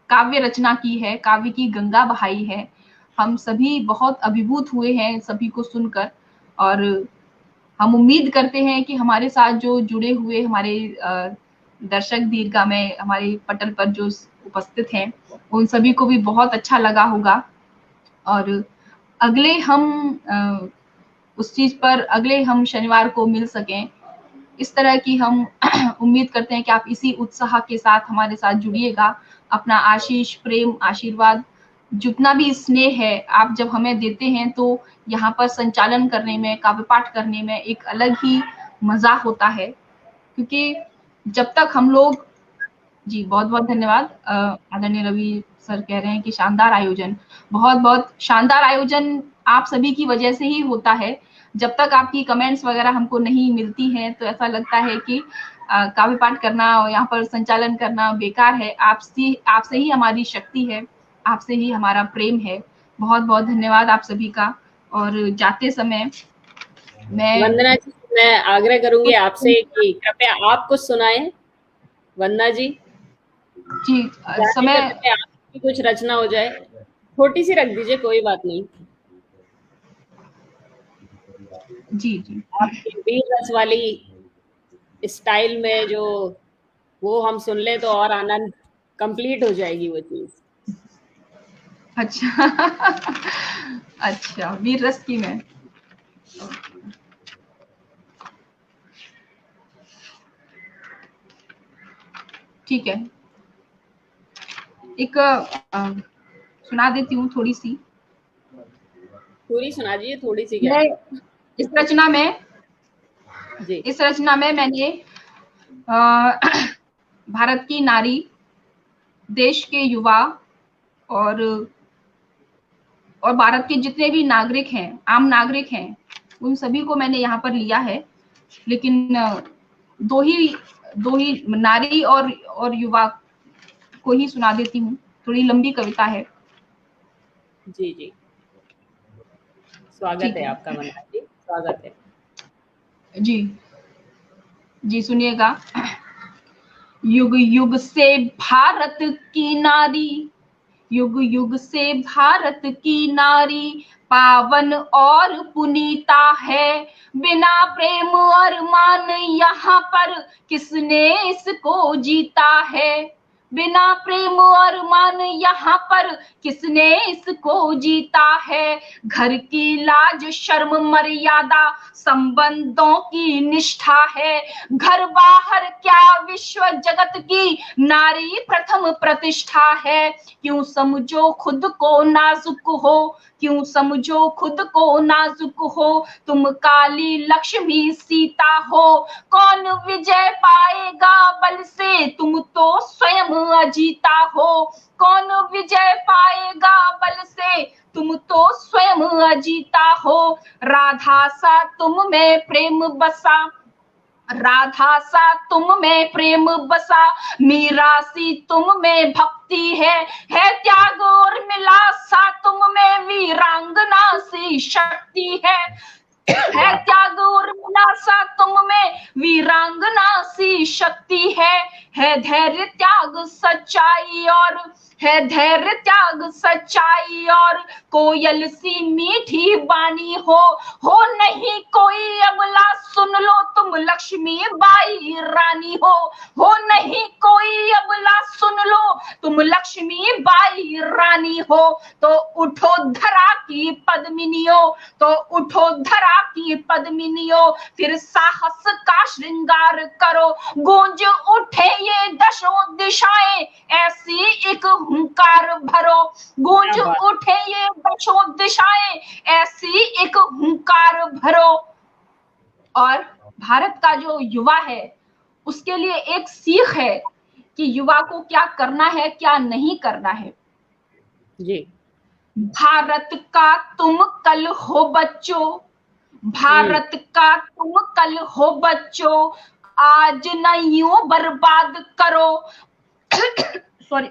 काव्य रचना की है, काव्य की गंगा बहाई है। हम सभी बहुत अभिभूत हुए हैं सभी को सुनकर, और हम उम्मीद करते हैं कि हमारे साथ जो जुड़े हुए हमारे दर्शक दीर्घा में हमारे पटल पर जो उपस्थित हैं, उन सभी को भी बहुत अच्छा लगा होगा। और अगले हम उस चीज पर अगले हम शनिवार को मिल सकें, इस तरह की हम उम्मीद करते हैं कि आप इसी उत्साह के साथ हमारे साथ जुड़िएगा। अपना आशीष, प्रेम, आशीर्वाद, जितना भी स्नेह है आप जब हमें देते हैं, तो यहाँ पर संचालन करने में, काव्य पाठ करने में एक अलग ही मजा होता है। क्योंकि जब तक हम लोग, जी बहुत बहुत धन्यवाद। आदरणीय रवि सर कह रहे हैं कि शानदार आयोजन, बहुत बहुत शानदार आयोजन आप सभी की वजह से ही होता है। जब तक आपकी कमेंट्स वगैरह हमको नहीं मिलती हैं, तो ऐसा लगता है कि काव्य पाठ करना और यहाँ पर संचालन करना बेकार है। आपसे ही हमारी शक्ति है, आपसे ही हमारा प्रेम है। बहुत बहुत धन्यवाद आप सभी का। और जाते समय मैं वंदना जी, मैं आग्रह करूंगी आपसे कि कृपया आप कुछ सुनाएं। वंदना जी, जी जाने से समय पहले आपकी कुछ रचना हो जाए। छोटी सी रख दीजिए, कोई बात नहीं। जी जी। आपकी वीर रस वाली स्टाइल में जो वो हम सुन ले तो और आनंद कंप्लीट हो जाएगी वो चीज। अच्छा अच्छा, वीर रस की में। ठीक है, एक सुना देती हूँ थोड़ी सी। पूरी सुना दीजिए, थोड़ी सी क्या। मैं इस रचना में जी इस रचना में मैंने भारत की नारी, देश के युवा और भारत के जितने भी नागरिक हैं, आम नागरिक हैं, उन सभी को मैंने यहाँ पर लिया है। लेकिन दो ही नारी और युवा को ही सुना देती हूँ। थोड़ी लंबी कविता है। जी जी, स्वागत ठीक है है आपका वंदना जी, स्वागत है। जी जी, सुनिएगा। युग युग से भारत की नारी, युग युग से भारत की नारी पावन और पुनीता है। बिना प्रेम और मान यहाँ पर किसने इसको जीता है। बिना प्रेम और मान यहाँ पर किसने इसको जीता है। घर की लाज शर्म मर्यादा संबंधों की निष्ठा है। घर बाहर क्या विश्व जगत की नारी प्रथम प्रतिष्ठा है। क्यों समझो खुद को नाजुक हो, क्यों समझो खुद को नाजुक हो, तुम काली लक्ष्मी सीता हो। कौन विजय पाएगा बल से, तुम तो स्वयं अजीता हो। कौन विजय पाएगा बल से, तुम तो स्वयं अजीता हो। राधा सा तुम में प्रेम बसा, राधा सा तुम में प्रेम बसा, मीरा सी तुम में भक्ति है त्याग और मिला सा तुम में वीरांगना सी शक्ति है त्याग और मिला सा तुम में वीरांगना सी शक्ति है धैर्य त्याग सच्चाई और, है धैर्य त्याग सच्चाई और कोयल सी मीठी बानी हो नहीं कोई अबला सुन लो तुम लक्ष्मी बाई रानी हो नहीं कोई अबला सुन लो तुम लक्ष्मी बाई रानी हो। तो उठो धरा की पद्मिनियो, तो उठो धरा की पद्मिनियो, फिर साहस का श्रृंगार करो। गूंज उठे ये दशों दिशाएं, ऐसी एक हुंकार भरो। गूंज उठे ये दशों दिशाएं, ऐसी एक हुंकार भरो। और भारत का जो युवा है उसके लिए एक सीख है कि युवा को क्या करना है, क्या नहीं करना है। जी, भारत का तुम कल हो बच्चों, भारत का तुम कल हो बच्चों, आज न यूं बर्बाद करो। सॉरी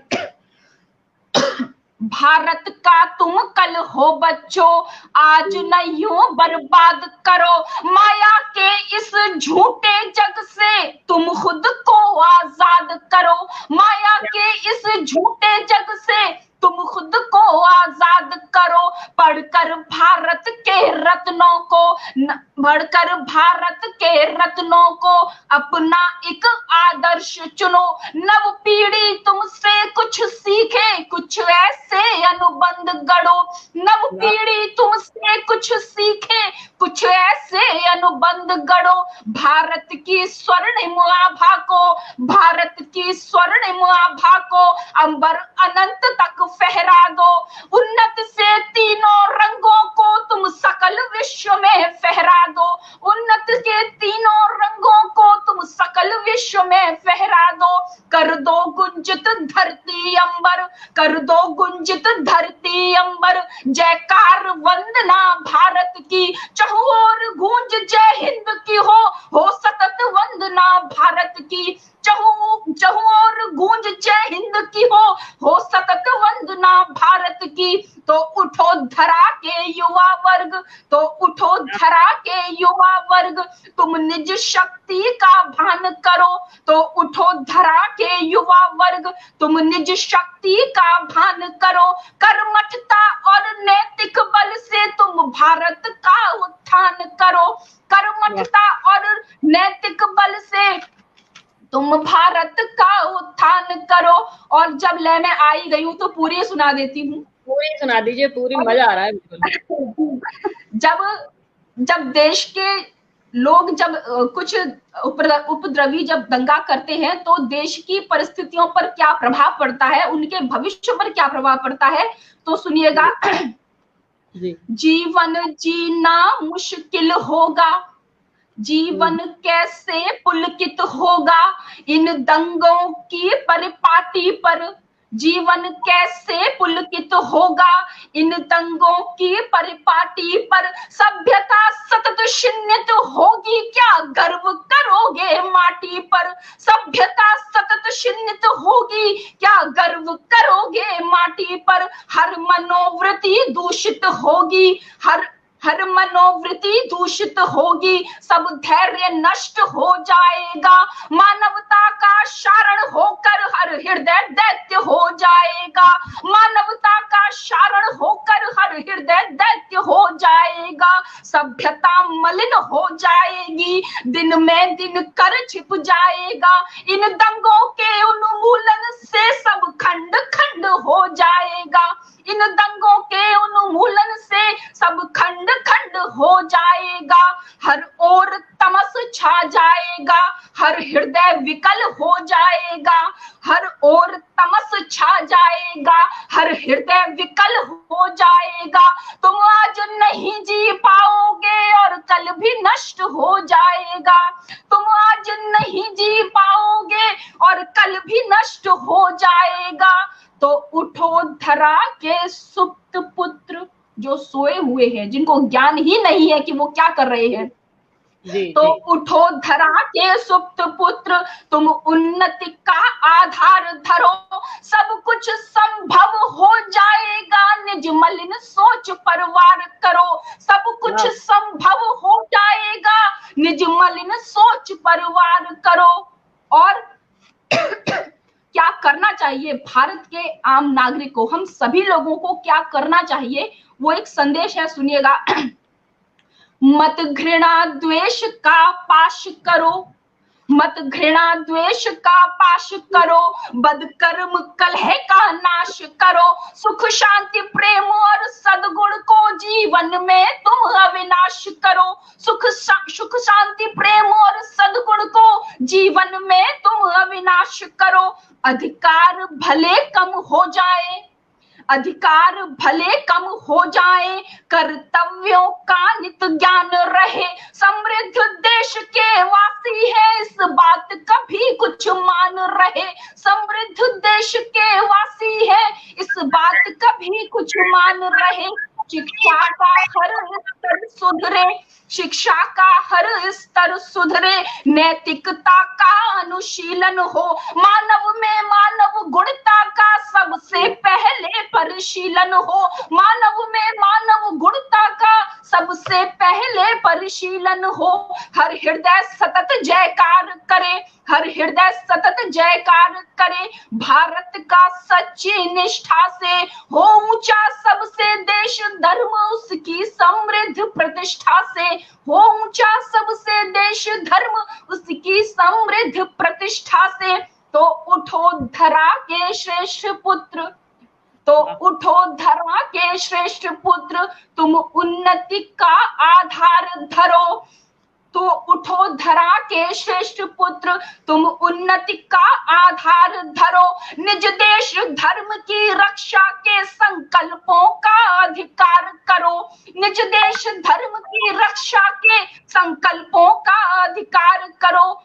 भारत का तुम कल हो बच्चों, आज न यूं बर्बाद करो। माया के इस झूठे जग से तुम खुद को आजाद करो। माया के इस झूठे जग से तुम खुद को आजाद करो। पढ़कर भारत के रत्नों को, पढ़कर भारत के रत्नों को अपना एक आदर्श चुनो। नव पीढ़ी तुमसे कुछ सीखे, कुछ ऐसे अनुबंध गढ़ो। नव पीढ़ी तुमसे कुछ सीखे, कुछ ऐसे अनुबंध गढ़ो। भारत की स्वर्णिम आभा को, भारत की स्वर्णिम आभा को अंबर अनंत तक फहरा दो। उन्नत से तीनों रंगों को तुम सकल विश्व में फहरा दो। उन्नत के तीनों रंगों को तुम सकल विश्व में फहरा दो। कर दो गुंजित धरती अंबर, कर दो गुंजित धरती अंबर। जयकार वंदना भारत की, चहुओर गूंज जय हिंद की हो सतत वंदना भारत की। चहु और गूंज जय हिंद की हो सतत वंदना भारत की। तो उठो धरा के युवा वर्ग, तो उठो धरा के युवा वर्ग, तुम निज शक्ति का भान करो। तो उठो धरा के युवा वर्ग, तुम निज शक्ति का भान करो। कर्मठता और नैतिक बल से तुम भारत का उत्थान करो। कर्मठता और नैतिक बल से तुम भारत का उत्थान करो। और जब लय में आई गई हूं तो पूरी सुना देती हूँ। पूरी सुना दीजिए, पूरी, मजा आ रहा है बिल्कुल। जब देश के लोग जब कुछ उपद्रवी जब दंगा करते हैं तो देश की परिस्थितियों पर क्या प्रभाव पड़ता है, उनके भविष्य पर क्या प्रभाव पड़ता है, तो सुनिएगा। जीवन जीना मुश्किल होगा, जीवन कैसे पुलकित होगा इन दंगों की परिपाटी पर। जीवन कैसे पुलकित होगा इन दंगों की परिपाटी पर। सभ्यता सतत क्षीणित होगी, क्या गर्व करोगे माटी पर। सभ्यता सतत क्षीणित होगी, क्या गर्व करोगे माटी पर। हर मनोवृत्ति दूषित होगी, हर मनोवृत्ति दूषित होगी, सब धैर्य नष्ट हो जाएगा। मानवता का शारण होकर हर हृदय दैत्य हो जाएगा। मानवता का शारण होकर हर हृदय दैत्य हो जाएगा। सभ्यता मलिन हो जाएगी, दिन में दिन कर छिप जाएगा। इन दंगों के उन्मूलन से सब खंड खंड हो जाएगा। इन दंगों के उन्मूलन से सब खंड खंड हो जाएगा। हर ओर तमस छा जाएगा, हर हृदय विकल हो जाएगा। हर ओर तमस छा जाएगा, हर हृदय विकल हो जाएगा। तुम आज नहीं जी पाओगे और कल भी नष्ट हो जाएगा। तुम आज नहीं जी पाओगे और कल भी नष्ट हो जाएगा। तो उठो धरा के सुप्त पुत्र, जो सोए हुए हैं, जिनको ज्ञान ही नहीं है कि वो क्या कर रहे हैं। तो उठो धरा के सुप्त पुत्र, तुम उन्नति का आधार धरो। सब कुछ संभव हो जाएगा, निज मलिन सोच पर वार करो। सब कुछ संभव हो जाएगा, निज मलिन सोच पर वार करो। और क्या करना चाहिए भारत के आम नागरिक को, हम सभी लोगों को क्या करना चाहिए, वो एक संदेश है, सुनिएगा। मत घृणा द्वेष का पाश करो, मत घृणा द्वेष का पाश करो। बदकर्म कलह का नाश करो। सुख शांति प्रेम और सद्गुण को जीवन में तुम अविनाश करो। सुख शांति प्रेम और सद्गुण को जीवन में तुम अविनाश करो। अधिकार भले कम हो जाए, अधिकार भले कम हो जाए, कर्तव्यों का नित ज्ञान रहे। समृद्ध देश के वासी है, इस बात कभी कुछ मान रहे। समृद्ध देश के वासी है, इस बात कभी कुछ मान रहे। शिक्षा का हर स्तर सुधरे, शिक्षा का हर स्तर सुधरे। नैतिकता का अनुशीलन हो, मानव में मानव गुणता का सबसे पहले परिशीलन हो। मानव में मानव गुणता का सबसे पहले परिशीलन हो। हर हृदय सतत जयकार करे, हर हृदय सतत जयकार करे। भारत का सच्ची निष्ठा से हो ऊंचा सबसे देश धर्म, उसकी समृद्ध प्रतिष्ठा से हो ऊंचा सबसे देश धर्म, उसकी समृद्ध प्रतिष्ठा से। तो उठो धरा के श्रेष्ठ पुत्र, तो उठो धरा के श्रेष्ठ पुत्र, तुम उन्नति का आधार धरो। तो उठो धरा के श्रेष्ठ पुत्र, तुम उन्नति का आधार धरो। निज देश धर्म की रक्षा के संकल्पों का अधिकार करो। निज देश धर्म की रक्षा के संकल्पों का अधिकार करो।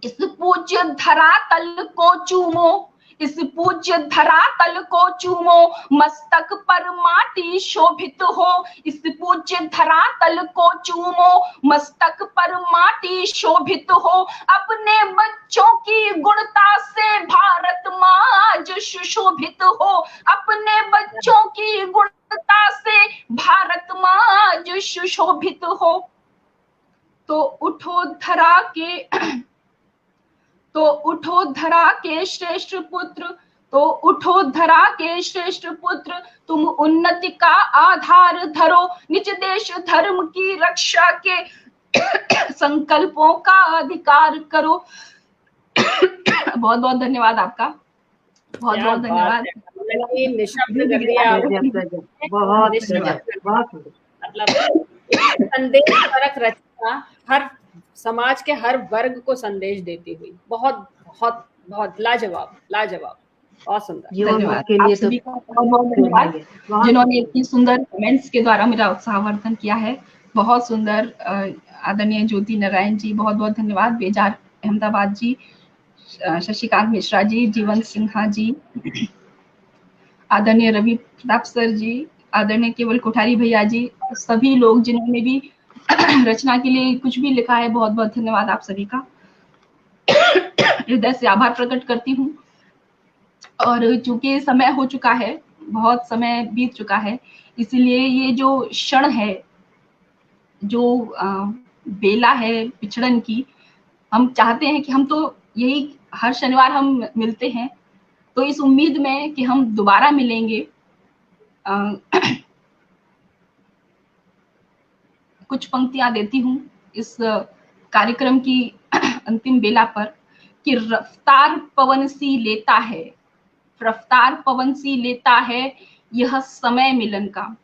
इस पूज्य धरातल को चूमो, इस पूज्य धरातल को चूमो, मस्तक पर माटी शोभित हो। इस पूज्य धरातल को चूमो, मस्तक पर माटी शोभित हो। अपने बच्चों की गुणता से भारत माँ आज सुशोभित हो। अपने बच्चों की गुणता से भारत माँ आज सुशोभित हो। तो उठो धरा के श्रेष्ठ पुत्र, तो उठो धरा के श्रेष्ठ पुत्र, तुम उन्नति का आधार धरो। निज देश धर्म की रक्षा के संकल्पों का अधिकार करो। बहुत बहुत धन्यवाद आपका, बहुत बहुत धन्यवाद। निशब्द कर दिया बहुत मतलब संदेश परक रचना हर समाज के हर वर्ग को संदेश देती हुई बहुत बहुत बहुत लाजवाब लाजवाब, बहुत सुंदर। धन्यवाद आप सभी का, बहुत बहुत धन्यवाद जिन्होंने इतनी सुंदर कमेंट्स के द्वारा मेरा उत्साहवर्धन किया है। बहुत सुंदर। आदरणीय ज्योति नारायण जी बहुत बहुत धन्यवाद, बेजार अहमदाबाद जी, शशिकांत मिश्रा जी, जीवन सिन्हा जी, आदरणीय रवि प्रताप सर जी, आदरणीय केवल कोठारी भैया जी, सभी लोग जिन्होंने भी रचना के लिए कुछ भी लिखा है, बहुत बहुत धन्यवाद आप सभी का। हृदय से आभार प्रकट करती हूँ। और चूंकि समय हो चुका है, बहुत समय बीत चुका है, इसलिए ये जो क्षण है, जो बेला है पिछड़न की, हम चाहते हैं कि हम तो यही हर शनिवार हम मिलते हैं, तो इस उम्मीद में कि हम दोबारा मिलेंगे। कुछ पंक्तियां देती हूँ इस कार्यक्रम की अंतिम बेला पर कि रफ्तार पवन सी लेता है, रफ्तार पवन सी लेता है यह समय मिलन का।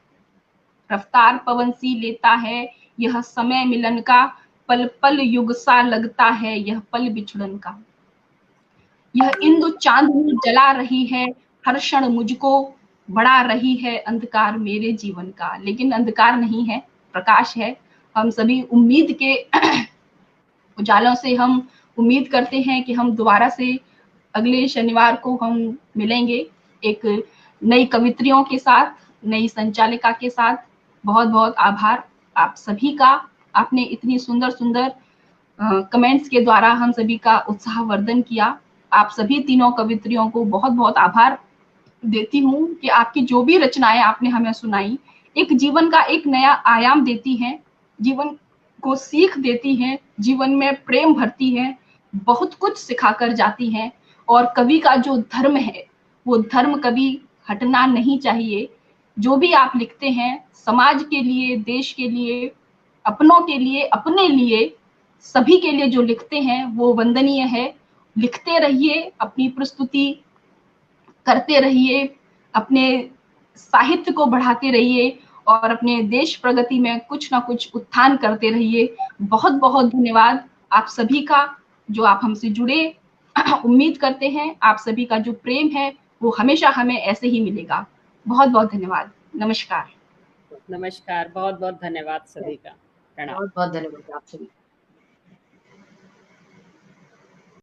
रफ्तार पवन सी लेता है यह समय मिलन का, पल पल युग सा लगता है यह पल बिछड़न का। यह इंदु चांदनी जला रही है, हर क्षण मुझको बढ़ा रही है अंधकार मेरे जीवन का। लेकिन अंधकार नहीं है, प्रकाश है। हम सभी उम्मीद के उजालों से हम उम्मीद करते हैं कि हम दोबारा से अगले शनिवार को हम मिलेंगे एक नई कवित्रियों के साथ, नई संचालिका के साथ। बहुत बहुत आभार आप सभी का, आपने इतनी सुंदर सुंदर कमेंट्स के द्वारा हम सभी का उत्साहवर्धन किया। आप सभी तीनों कवित्रियों को बहुत बहुत आभार देती हूँ कि आपकी जो भी रचनाएं आपने हमें सुनाई, एक जीवन का एक नया आयाम देती हैं, जीवन को सीख देती हैं, जीवन में प्रेम भरती हैं, बहुत कुछ सिखाकर जाती हैं। और कवि का जो धर्म है, वो धर्म कभी हटना नहीं चाहिए। जो भी आप लिखते हैं समाज के लिए, देश के लिए, अपनों के लिए, अपने लिए, सभी के लिए जो लिखते हैं वो वंदनीय है। लिखते रहिए, अपनी प्रस्तुति करते रहिए, अपने साहित्य को बढ़ाते रहिए और अपने देश प्रगति में कुछ ना कुछ उत्थान करते रहिए। बहुत बहुत धन्यवाद आप सभी का, जो आप हमसे जुड़े। उम्मीद करते हैं आप सभी का जो प्रेम है वो हमेशा हमें ऐसे ही मिलेगा। बहुत बहुत धन्यवाद। नमस्कार। नमस्कार, बहुत बहुत धन्यवाद सभी का। प्रणाम। बहुत बहुत धन्यवाद आप सभी।